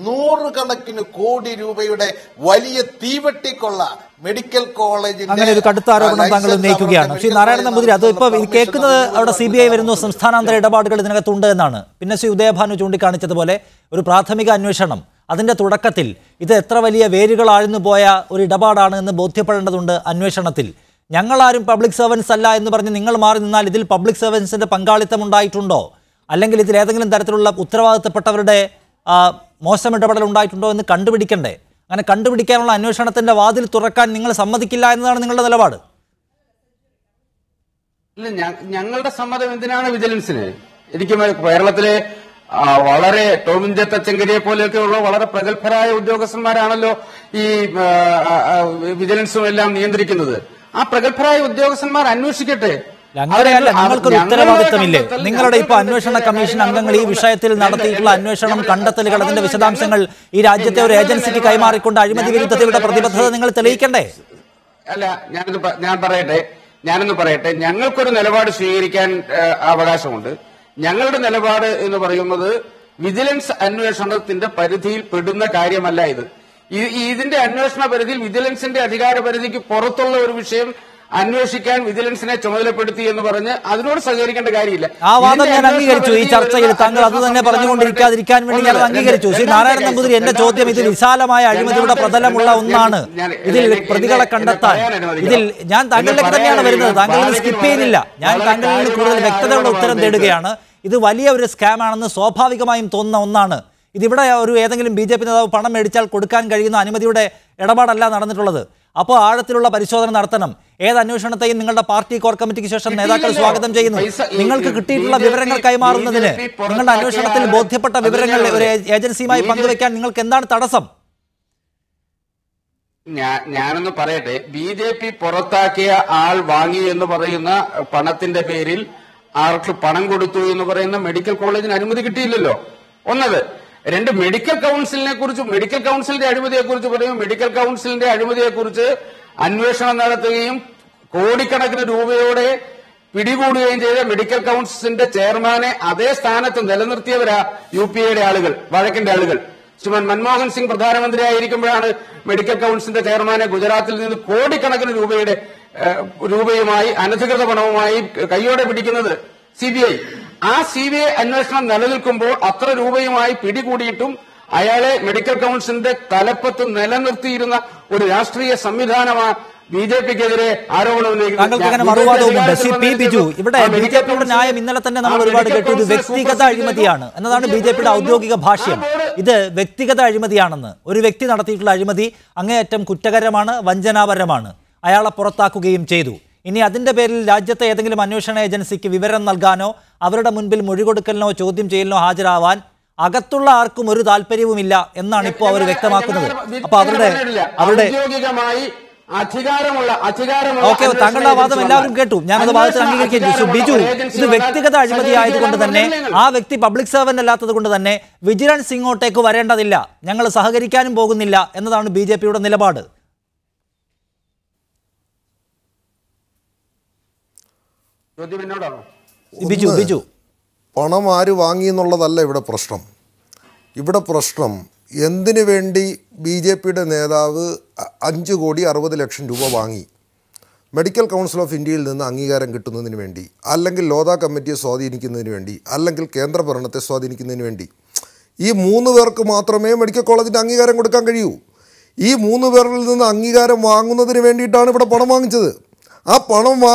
100 കണക്കിന് കോടി രൂപയുടെ വലിയ തീവെട്ടിക്കൊള്ള മെഡിക്കൽ കോളേജിൽ അങ്ങനെ ഒരു കടുത്ത ആരോപണം താങ്കൾ ഉന്നയിക്കുകയാണ്. ശ്രീ നാരായണൻ നമ്പൂതിരി, അത് ഇപ്പൊ കേൾക്കുന്നത് അവിടെ CBI വരുന്നു, സംസ്ഥാനാന്തര ഇടപാടുകൾ ഇതിനകത്തുണ്ട് എന്നാണ്. പിന്നെ ശ്രീ ഉദയഭാനു ചൂണ്ടിക്കാണിച്ചതുപോലെ ഒരു പ്രാഥമിക അന്വേഷണം, അതിന്റെ തുടക്കത്തിൽ ഇത് എത്ര വലിയ വേരുകൾ ആഴ്ന്നു പോയ ഒരു ഇടപാടാണ് എന്ന് ബോധ്യപ്പെടേണ്ടതുണ്ട് അന്വേഷണത്തിൽ. ഞങ്ങളാരും പബ്ലിക് സർവൻസ് അല്ല എന്ന് പറഞ്ഞ് നിങ്ങൾ മാറി നിന്നാൽ ഇതിൽ പബ്ലിക് സർവൻസിന്റെ പങ്കാളിത്തം ഉണ്ടായിട്ടുണ്ടോ, അല്ലെങ്കിൽ ഇതിൽ ഏതെങ്കിലും തരത്തിലുള്ള ഉത്തരവാദിത്തപ്പെട്ടവരുടെ മോശം ഇടപെടൽ ഉണ്ടായിട്ടുണ്ടോ എന്ന് കണ്ടുപിടിക്കണ്ടേ? അങ്ങനെ കണ്ടുപിടിക്കാനുള്ള അന്വേഷണത്തിന്റെ വാതിൽ തുറക്കാൻ നിങ്ങൾ സമ്മതിക്കില്ല എന്നതാണ് നിങ്ങളുടെ നിലപാട്. ഇല്ല, ഞങ്ങളുടെ സമ്മതം എന്തിനാണ് വിജിലൻസിന്? എനിക്ക് കേരളത്തിലെ വളരെ ടോമിൻ ജെ തച്ചങ്കരിയെ പോലെയൊക്കെയുള്ള വളരെ പ്രഗത്ഭരായ ഉദ്യോഗസ്ഥന്മാരാണല്ലോ ഈ വിജിലൻസും എല്ലാം നിയന്ത്രിക്കുന്നത്. ആ പ്രഗത്ഭരായ ഉദ്യോഗസ്ഥന്മാർ അന്വേഷിക്കട്ടെ. അങ്ങനെയല്ല, നിങ്ങൾക്കൊരു ഉത്തരവാദിത്തമില്ലേ? നിങ്ങളുടെ ഇപ്പൊ അന്വേഷണ കമ്മീഷൻ അംഗങ്ങൾ ഈ വിഷയത്തിൽ നടത്തിയിട്ടുള്ള അന്വേഷണം, കണ്ടെത്തലുകൾ, അതിന്റെ വിശദാംശങ്ങൾ ഈ രാജ്യത്തെ ഒരു ഏജൻസിക്ക് കൈമാറിക്കൊണ്ട് അഴിമതി വിരുദ്ധതയുടെ പ്രതിബദ്ധത നിങ്ങൾ തെളിയിക്കണ്ടേ? അല്ല, ഞാനൊന്ന് പറയട്ടെ. ഞങ്ങൾക്കൊരു നിലപാട് സ്വീകരിക്കാൻ അവകാശമുണ്ട്. ഞങ്ങളുടെ നിലപാട് എന്ന് പറയുന്നത് വിജിലൻസ് അന്വേഷണത്തിന്റെ പരിധിയിൽ പെടുന്ന കാര്യമല്ല ഇത്. ഇതിന്റെ അന്വേഷണ പരിധിയിൽ വിജിലൻസിന്റെ അധികാര പരിധിക്ക് പുറത്തുള്ള ഒരു വിഷയം അന്വേഷിക്കാൻ വിജിലൻസിനെ ചുമതലപ്പെടുത്തി എന്ന് പറഞ്ഞ് അതിനോട് സഹകരിക്കേണ്ട കാര്യമില്ല. ആ വാദം ഞാൻ അംഗീകരിച്ചു. ഈ ചർച്ചയിൽ താങ്കൾ അത് തന്നെ പറഞ്ഞുകൊണ്ടിരിക്കാതിരിക്കാൻ വേണ്ടി ഞാൻ അംഗീകരിച്ചു. ശ്രീ നാരായണൻ നമ്പൂതിരി, എന്റെ ചോദ്യം ഇത് വിശാലമായ അഴിമതിയുടെ പ്രതലമുള്ള ഒന്നാണ്. ഇതിൽ പ്രതികളെ കണ്ടെത്താൻ ഞാൻ താങ്കളിലേക്ക് തന്നെയാണ് വരുന്നത്. താങ്കൾ സ്കിപ്പ് ചെയ്യുന്നില്ല. ഞാൻ താങ്കളിൽ നിന്ന് കൂടുതൽ വ്യക്തതയുള്ള ഉത്തരം തേടുകയാണ്. ഇത് വലിയ ഒരു സ്കാം ആണെന്ന് സ്വാഭാവികമായും തോന്നുന്ന ഒന്നാണ്. ഇതിവിടെ ഒരു ഏതെങ്കിലും BJP നേതാവ് പണം മേടിച്ചാൽ കൊടുക്കാൻ കഴിയുന്ന അനുമതിയുടെ ഇടപാടല്ല നടന്നിട്ടുള്ളത്. അപ്പോൾ ആഴത്തിലുള്ള പരിശോധന നടത്തണം. ഏത് അന്വേഷണത്തെയും നിങ്ങളുടെ പാർട്ടി കോർ കമ്മിറ്റിക്ക് ശേഷം നേതാക്കൾ സ്വാഗതം ചെയ്യുന്നു. നിങ്ങൾക്ക് കിട്ടിയിട്ടുള്ള വിവരങ്ങൾ കൈമാറുന്നതിന്, നിങ്ങളുടെ അന്വേഷണത്തിൽ ബോധ്യപ്പെട്ട വിവരങ്ങൾ ഒരു ഏജൻസിയുമായി പങ്കുവെക്കാൻ നിങ്ങൾക്ക് എന്താണ് തടസ്സം? ഞാനൊന്ന് പറയട്ടെ. BJP പുറത്താക്കിയ ആൾ വാങ്ങി എന്ന് പറയുന്ന പണത്തിന്റെ പേരിൽ ആൾക്ക് പണം കൊടുത്തു എന്ന് പറയുന്ന മെഡിക്കൽ കോളേജിന് അനുമതി കിട്ടിയില്ലല്ലോ. ഒന്നത്. 2, മെഡിക്കൽ കൗൺസിലിനെ കുറിച്ച്, മെഡിക്കൽ കൗൺസിലിന്റെ അഴിമതിയെക്കുറിച്ച് പറയും. മെഡിക്കൽ കൗൺസിലിന്റെ അഴിമതിയെക്കുറിച്ച് അന്വേഷണം നടത്തുകയും കോടിക്കണക്കിന് രൂപയോടെ പിടികൂടുകയും ചെയ്ത മെഡിക്കൽ കൗൺസിലിന്റെ ചെയർമാനെ അതേ സ്ഥാനത്ത് നിലനിർത്തിയവരാ UPയുടെ ആളുകൾ, വഴക്കിന്റെ ആളുകൾ. ശ്രീമാൻ മൻമോഹൻ സിംഗ് പ്രധാനമന്ത്രിയായിരിക്കുമ്പോഴാണ് മെഡിക്കൽ കൗൺസിലിന്റെ ചെയർമാനെ ഗുജറാത്തിൽ നിന്ന് കോടിക്കണക്കിന് രൂപയുമായി അനധികൃത പണവുമായി കൈയോടെ പിടിക്കുന്നത് CBI. ആ CBI അന്വേഷണം നിലനിൽക്കുമ്പോൾ അത്ര രൂപയുമായി പിടികൂടിയിട്ടും അയാളെ മെഡിക്കൽ കൗൺസിലിന്റെ തലപ്പത്ത് നിലനിർത്തിയിരുന്ന ഒരു രാഷ്ട്രീയ സംവിധാനമാണ് BJPക്കെതിരെ ആരോപണം ഉന്നയിക്കുന്നത്. ഇവിടെ BJPയുടെ ന്യായം ഇന്നലെ തന്നെ നമ്മൾ ഒരുപാട് കേട്ടു. ഇത് വ്യക്തിഗത അഴിമതിയാണ് എന്നതാണ് BJPയുടെ ഔദ്യോഗിക ഭാഷ്യം. ഇത് വ്യക്തിഗത അഴിമതിയാണെന്ന്, ഒരു വ്യക്തി നടത്തിയിട്ടുള്ള അഴിമതി അങ്ങേയറ്റം കുറ്റകരമാണ്, വഞ്ചനാപരമാണ്. അയാളെ പുറത്താക്കുകയും ചെയ്തു. ഇനി അതിൻ്റെ പേരിൽ രാജ്യത്തെ ഏതെങ്കിലും അന്വേഷണ ഏജൻസിക്ക് വിവരം നൽകാനോ അവരുടെ മുൻപിൽ മൊഴി കൊടുക്കലിനോ ചോദ്യം ചെയ്യലിനോ ഹാജരാവാൻ അകത്തുള്ള ആർക്കും ഒരു താല്പര്യവുമില്ല എന്നാണ് ഇപ്പോൾ അവർ വ്യക്തമാക്കുന്നത്. അപ്പൊ അവരുടെ ഓക്കെ, താങ്കളുടെ വാദം എല്ലാവരും കേട്ടു. ഞാനത് വാദത്തിൽ അംഗീകരിക്കുകയും ചെയ്തു. ബിജു, ഇത് വ്യക്തിഗത അഴിമതി ആയതുകൊണ്ട് തന്നെ ആ വ്യക്തി പബ്ലിക് സർവന്റ് അല്ലാത്തത് കൊണ്ട് തന്നെ വിജിലൻസ് ഇങ്ങോട്ടേക്ക് വരേണ്ടതില്ല, ഞങ്ങൾ സഹകരിക്കാനും പോകുന്നില്ല എന്നതാണ് BJPയുടെ നിലപാട്. ബിജു, പണം ആര് വാങ്ങി എന്നുള്ളതല്ല ഇവിടെ പ്രശ്നം. ഇവിടെ പ്രശ്നം എന്തിനു വേണ്ടി BJPയുടെ നേതാവ് 5,60,00,000 രൂപ വാങ്ങി? മെഡിക്കൽ കൗൺസിൽ ഓഫ് ഇന്ത്യയിൽ നിന്ന് അംഗീകാരം കിട്ടുന്നതിന് വേണ്ടി, അല്ലെങ്കിൽ ലോധ കമ്മിറ്റിയെ സ്വാധീനിക്കുന്നതിന് വേണ്ടി, അല്ലെങ്കിൽ കേന്ദ്ര ഭരണത്തെ സ്വാധീനിക്കുന്നതിന് വേണ്ടി. ഈ 3 പേർക്ക് മാത്രമേ മെഡിക്കൽ കോളേജിൻ്റെ അംഗീകാരം കൊടുക്കാൻ കഴിയൂ. ഈ 3 പേരിൽ നിന്ന് അംഗീകാരം വാങ്ങുന്നതിന് വേണ്ടിയിട്ടാണ് ഇവിടെ പണം വാങ്ങിച്ചത്. ആ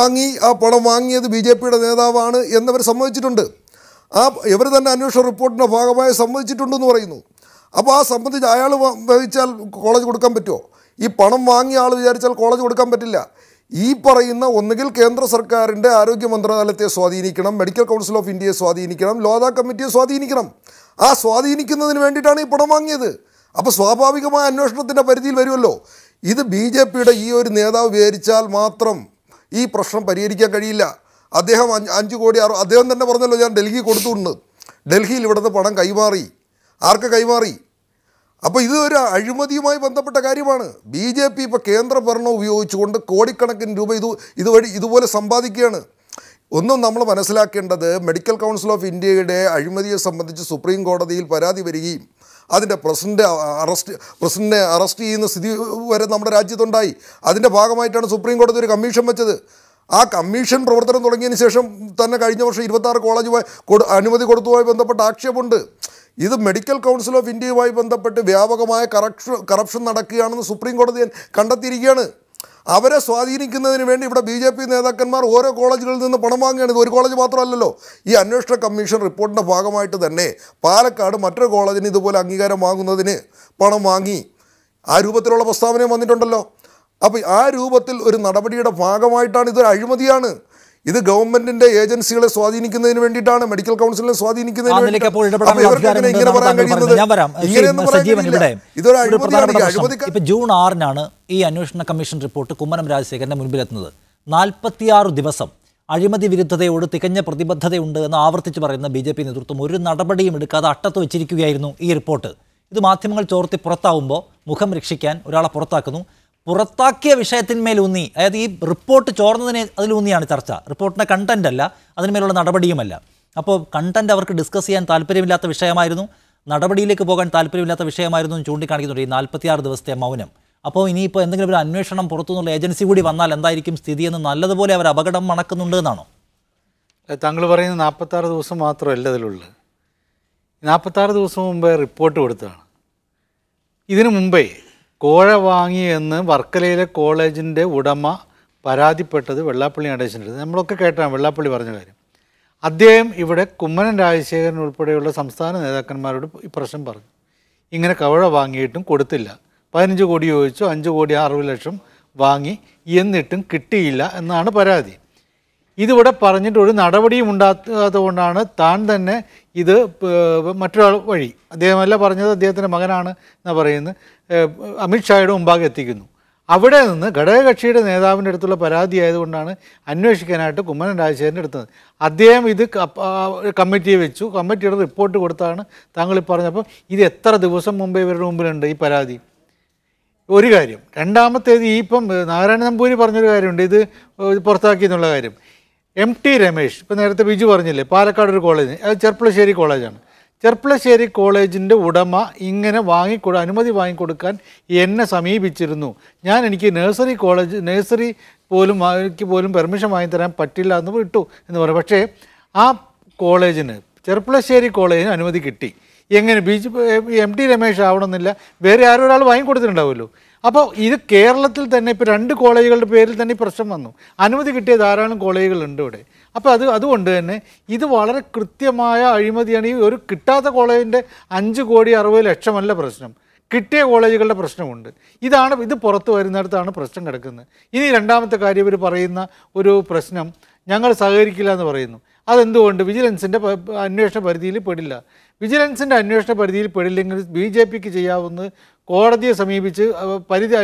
പണം വാങ്ങിയത് BJPയുടെ നേതാവാണ് എന്നവർ സമ്മതിച്ചിട്ടുണ്ട്. ഇവർ തന്നെ അന്വേഷണ റിപ്പോർട്ടിൻ്റെ ഭാഗമായി സമ്മതിച്ചിട്ടുണ്ടെന്ന് പറയുന്നു. അപ്പോൾ ആ സംബന്ധിച്ച് അയാൾ വഹിച്ചാൽ കോളേജ് കൊടുക്കാൻ പറ്റുമോ? ഈ പണം വാങ്ങിയ ആൾ വിചാരിച്ചാൽ കോളേജ് കൊടുക്കാൻ പറ്റില്ല. ഈ പറയുന്ന ഒന്നുകിൽ കേന്ദ്ര സർക്കാരിൻ്റെ ആരോഗ്യ മന്ത്രാലയത്തെ സ്വാധീനിക്കണം, മെഡിക്കൽ കൗൺസിൽ ഓഫ് ഇന്ത്യയെ സ്വാധീനിക്കണം, ലോധ കമ്മിറ്റിയെ സ്വാധീനിക്കണം. ആ സ്വാധീനിക്കുന്നതിന് വേണ്ടിയിട്ടാണ് ഈ പണം വാങ്ങിയത്. അപ്പോൾ സ്വാഭാവികമായ അന്വേഷണത്തിൻ്റെ പരിധിയിൽ വരുമല്ലോ. ഇത് BJPയുടെ ഈ ഒരു നേതാവ് വിചാരിച്ചാൽ മാത്രം ഈ പ്രശ്നം പരിഹരിക്കാൻ കഴിയില്ല. അദ്ദേഹം 5 കോടി അദ്ദേഹം തന്നെ പറഞ്ഞല്ലോ, ഞാൻ ഡൽഹി കൊടുത്തുണ്ട്. ഡൽഹിയിൽ ഇവിടുന്ന് പണം കൈമാറി. ആർക്ക് കൈമാറി? അപ്പോൾ ഇത് ഒരു അഴിമതിയുമായി ബന്ധപ്പെട്ട കാര്യമാണ്. BJP ഇപ്പോൾ കേന്ദ്ര ഭരണം ഉപയോഗിച്ചുകൊണ്ട് കോടിക്കണക്കിന് രൂപ ഇതുവഴി ഇതുപോലെ സമ്പാദിക്കുകയാണ്. ഒന്നും നമ്മൾ മനസ്സിലാക്കേണ്ടത്, മെഡിക്കൽ കൗൺസിൽ ഓഫ് ഇന്ത്യയുടെ അഴിമതിയെ സംബന്ധിച്ച് സുപ്രീം കോടതിയിൽ പരാതി വരികയും അതിൻ്റെ പ്രസിഡന്റിനെ അറസ്റ്റ് ചെയ്യുന്ന സ്ഥിതി വരെ നമ്മുടെ രാജ്യത്തുണ്ടായി. അതിൻ്റെ ഭാഗമായിട്ടാണ് സുപ്രീം കോടതി ഒരു കമ്മീഷൻ വെച്ചത്. ആ കമ്മീഷൻ പ്രവർത്തനം തുടങ്ങിയതിന് ശേഷം തന്നെ കഴിഞ്ഞ വർഷം 26 കോളേജുമായി അനുമതി കൊടുത്തതുമായി ബന്ധപ്പെട്ട ആക്ഷേപമുണ്ട്. ഇത് മെഡിക്കൽ കൗൺസിൽ ഓഫ് ഇന്ത്യയുമായി ബന്ധപ്പെട്ട് വ്യാപകമായ കറപ്ഷൻ നടക്കുകയാണെന്ന് സുപ്രീം കോടതി കണ്ടെത്തിയിരിക്കുകയാണ്. അവരെ സ്വാധീനിക്കുന്നതിന് വേണ്ടി ഇവിടെ BJP നേതാക്കന്മാർ ഓരോ കോളേജുകളിൽ നിന്ന് പണം വാങ്ങുകയാണ്. ഇത് ഒരു കോളേജ് മാത്രമല്ലല്ലോ. ഈ അന്വേഷണ കമ്മീഷൻ റിപ്പോർട്ടിൻ്റെ ഭാഗമായിട്ട് തന്നെ പാലക്കാട് മറ്റൊരു കോളേജിന് ഇതുപോലെ അംഗീകാരം വാങ്ങുന്നതിന് പണം വാങ്ങി. ആ രൂപത്തിലുള്ള പ്രസ്താവനയും വന്നിട്ടുണ്ടല്ലോ. അപ്പോൾ ആ രൂപത്തിൽ ഒരു നടപടിയുടെ ഭാഗമായിട്ടാണ് ഇതൊരു അഴിമതിയാണ്. ഇത് ഗവൺമെന്റിന്റെ ഏജൻസികളെ സ്വാധീനിക്കുന്നതിന് വേണ്ടിയിട്ടാണ്, മെഡിക്കൽ കൗൺസിലിനെ സ്വാധീനിക്കുന്നതിന് വേണ്ടിയിട്ടാണ്. ഇപ്പൊ ജൂൺ 6-നാണ് ഈ അന്വേഷണ കമ്മീഷൻ റിപ്പോർട്ട് കുമ്മനം രാജശേഖരന്റെ മുൻപിലെത്തുന്നത്. 46 ദിവസം അഴിമതി വിരുദ്ധതയോട് തികഞ്ഞ പ്രതിബദ്ധതയുണ്ട് എന്ന് ആവർത്തിച്ച് പറയുന്ന BJP നേതൃത്വം ഒരു നടപടിയും എടുക്കാതെ അട്ടത്ത് വെച്ചിരിക്കുകയായിരുന്നു ഈ റിപ്പോർട്ട്. ഇത് മാധ്യമങ്ങൾ ചോർത്തി പുറത്താവുമ്പോൾ മുഖം രക്ഷിക്കാൻ ഒരാളെ പുറത്താക്കുന്നു. പുറത്താക്കിയ വിഷയത്തിന്മേലൂന്നി, അതായത് ഈ റിപ്പോർട്ട് ചോർന്നതിനെ അതിലൂന്നിയാണ് ചർച്ച. റിപ്പോർട്ടിൻ്റെ കണ്ടന്റ് അല്ല, അതിന്മേലുള്ള നടപടിയുമല്ല. അപ്പോൾ കണ്ടന്റ് അവർക്ക് ഡിസ്കസ് ചെയ്യാൻ താല്പര്യമില്ലാത്ത വിഷയമായിരുന്നു, നടപടിയിലേക്ക് പോകാൻ താല്പര്യമില്ലാത്ത വിഷയമായിരുന്നു എന്ന് ചൂണ്ടിക്കാണിക്കുന്നുണ്ട് ഈ 46 ദിവസത്തെ മൗനം. അപ്പോൾ ഇനിയിപ്പോൾ എന്തെങ്കിലും ഒരു അന്വേഷണം പുറത്തുനിന്നുള്ള ഏജൻസി കൂടി വന്നാൽ എന്തായിരിക്കും സ്ഥിതിയെന്ന് നല്ലതുപോലെ അവർ അപകടം മണക്കുന്നുണ്ട് എന്നാണോ? താങ്കൾ പറയുന്നത് 46 ദിവസം മാത്രമല്ല ഇതിലുള്ളത്. 46 ദിവസം മുമ്പേ റിപ്പോർട്ട് കൊടുത്തതാണ്. ഇതിനു മുമ്പേ കോഴ വാങ്ങിയെന്ന് വർക്കലയിലെ കോളേജിൻ്റെ ഉടമ പരാതിപ്പെട്ടത് വെള്ളാപ്പള്ളി നടേശൻ്റെ. നമ്മളൊക്കെ കേട്ടാണ് വെള്ളാപ്പള്ളി പറഞ്ഞ കാര്യം. അദ്ദേഹം ഇവിടെ കുമ്മനം രാജശേഖരൻ ഉൾപ്പെടെയുള്ള സംസ്ഥാന നേതാക്കന്മാരോട് ഈ പ്രശ്നം പറഞ്ഞു. ഇങ്ങനെ കോഴ വാങ്ങിയിട്ടും കൊടുത്തില്ല, 15 കോടി ചോദിച്ചു, 5,60,00,000 വാങ്ങി, എന്നിട്ടും കിട്ടിയില്ല എന്നാണ് പരാതി. ഇതിവിടെ പറഞ്ഞിട്ട് ഒരു നടപടിയും ഉണ്ടാകാത്തത് കൊണ്ടാണ് താൻ തന്നെ ഇത് മറ്റൊരാൾ വഴി, അദ്ദേഹമല്ല പറഞ്ഞത്, അദ്ദേഹത്തിൻ്റെ മകനാണ് എന്നാണ് പറയുന്നത്, അമിത്ഷായുടെ മുമ്പാകെ എത്തിക്കുന്നു. അവിടെ നിന്ന് ഘടകകക്ഷിയുടെ നേതാവിൻ്റെ അടുത്തുള്ള പരാതി ആയതുകൊണ്ടാണ് അന്വേഷിക്കാനായിട്ട് കുമ്മനം രാജശേഖരൻ്റെ എടുത്തത്. അദ്ദേഹം ഇത് കമ്മിറ്റിയെ വെച്ചു, കമ്മിറ്റിയുടെ റിപ്പോർട്ട് കൊടുത്താണ് താങ്കൾ പറഞ്ഞപ്പോൾ ഇത് എത്ര ദിവസം മുമ്പേ ഇവരുടെ മുമ്പിലുണ്ട് ഈ പരാതി? ഒരു കാര്യം. രണ്ടാമത്തേത്, ഈ ഇപ്പം നാരായണ നമ്പൂരി പറഞ്ഞൊരു കാര്യമുണ്ട്, ഇത് പുറത്താക്കി എന്നുള്ള കാര്യം. MT രമേശ്, ഇപ്പം നേരത്തെ ബിജു പറഞ്ഞില്ലേ, പാലക്കാട് ഒരു കോളേജ്, അത് ചെർപ്പളശ്ശേരി കോളേജാണ്. ചെർപ്പളശ്ശേരി കോളേജിൻ്റെ ഉടമ ഇങ്ങനെ അനുമതി വാങ്ങിക്കൊടുക്കാൻ എന്നെ സമീപിച്ചിരുന്നു. എനിക്ക് നഴ്സറി പോലും പെർമിഷൻ വാങ്ങിത്തരാൻ പറ്റില്ല എന്ന് വിട്ടു എന്ന് പറയും. പക്ഷേ ആ കോളേജിന്, ചെർപ്പളശ്ശേരി കോളേജിന് അനുമതി കിട്ടി. എങ്ങനെ MT രമേശ് ആവണമെന്നില്ല, വേറെ ആരോ ഒരാൾ വാങ്ങിക്കൊടുത്തിട്ടുണ്ടാവുമല്ലോ. അപ്പോൾ ഇത് കേരളത്തിൽ തന്നെ ഇപ്പോൾ 2 കോളേജുകളുടെ പേരിൽ തന്നെ ഈ പ്രശ്നം വന്നു. അനുമതി കിട്ടിയ ധാരാളം കോളേജുകളുണ്ട് ഇവിടെ. അപ്പോൾ അതുകൊണ്ട് തന്നെ ഇത് വളരെ കൃത്യമായ അഴിമതിയാണ്. ഈ ഒരു കിട്ടാത്ത കോളേജിൻ്റെ 5,60,00,000 പ്രശ്നം. കിട്ടിയ കോളേജുകളുടെ പ്രശ്നമുണ്ട്. ഇത് പുറത്ത് വരുന്നിടത്താണ് പ്രശ്നം കിടക്കുന്നത്. ഇനി രണ്ടാമത്തെ കാര്യം, ഇവർ പറയുന്ന ഒരു പ്രശ്നം, ഞങ്ങൾ സഹകരിക്കില്ല എന്ന് പറയുന്നു. അതെന്തുകൊണ്ട്? വിജിലൻസിൻ്റെ അന്വേഷണ പരിധിയിൽ പെടില്ല. വിജിലൻസിൻ്റെ അന്വേഷണ പരിധിയിൽ പെടില്ലെങ്കിൽ BJPക്ക് ചെയ്യാവുന്നത് കോടതിയെ സമീപിച്ച്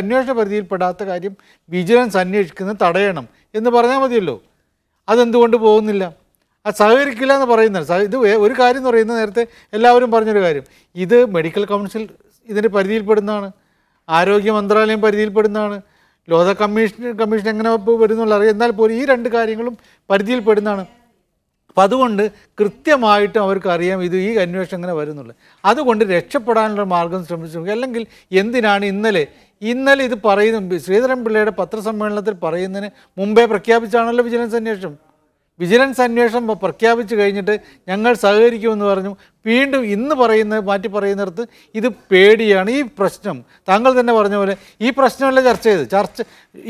അന്വേഷണ പരിധിയിൽപ്പെടാത്ത കാര്യം വിജിലൻസ് അന്വേഷിക്കുന്നത് തടയണം എന്ന് പറഞ്ഞാൽ മതിയല്ലോ. അതെന്തുകൊണ്ട് പോകുന്നില്ല? അത് സഹകരിക്കില്ല എന്ന് പറയുന്നത്. ഇത് ഒരു കാര്യം എന്ന് പറയുന്നത്, നേരത്തെ എല്ലാവരും പറഞ്ഞൊരു കാര്യം, ഇത് മെഡിക്കൽ കൗൺസിൽ ഇതിൻ്റെ പരിധിയിൽപ്പെടുന്നതാണ്, ആരോഗ്യ മന്ത്രാലയം പരിധിയിൽപ്പെടുന്നതാണ്, ലോക കമ്മീഷൻ എങ്ങനെ വരുന്നുള്ള അറിയാം. എന്നാൽ പോലും ഈ രണ്ട് കാര്യങ്ങളും പരിധിയിൽപ്പെടുന്നതാണ്. അപ്പം അതുകൊണ്ട് കൃത്യമായിട്ടും അവർക്ക് അറിയാം ഈ അന്വേഷണം എങ്ങനെ വരുന്നുള്ളത്. അതുകൊണ്ട് രക്ഷപ്പെടാനുള്ള മാർഗം ശ്രമിച്ചു. അല്ലെങ്കിൽ എന്തിനാണ് ഇന്നലെ ഇത് പറയുന്നത്? ശ്രീധരൻപിള്ളയുടെ പത്രസമ്മേളനത്തിൽ പറയുന്നതിന് മുമ്പേ പ്രഖ്യാപിച്ചാണല്ലോ വിജിലൻസ് അന്വേഷണം പ്രഖ്യാപിച്ചു കഴിഞ്ഞിട്ട് ഞങ്ങൾ സഹകരിക്കുമെന്ന് പറഞ്ഞു. വീണ്ടും ഇന്ന് മാറ്റി പറയുന്നിടത്ത് ഇത് പേടിയാണ്. ഈ പ്രശ്നം താങ്കൾ തന്നെ പറഞ്ഞ പോലെ ഈ പ്രശ്നമല്ല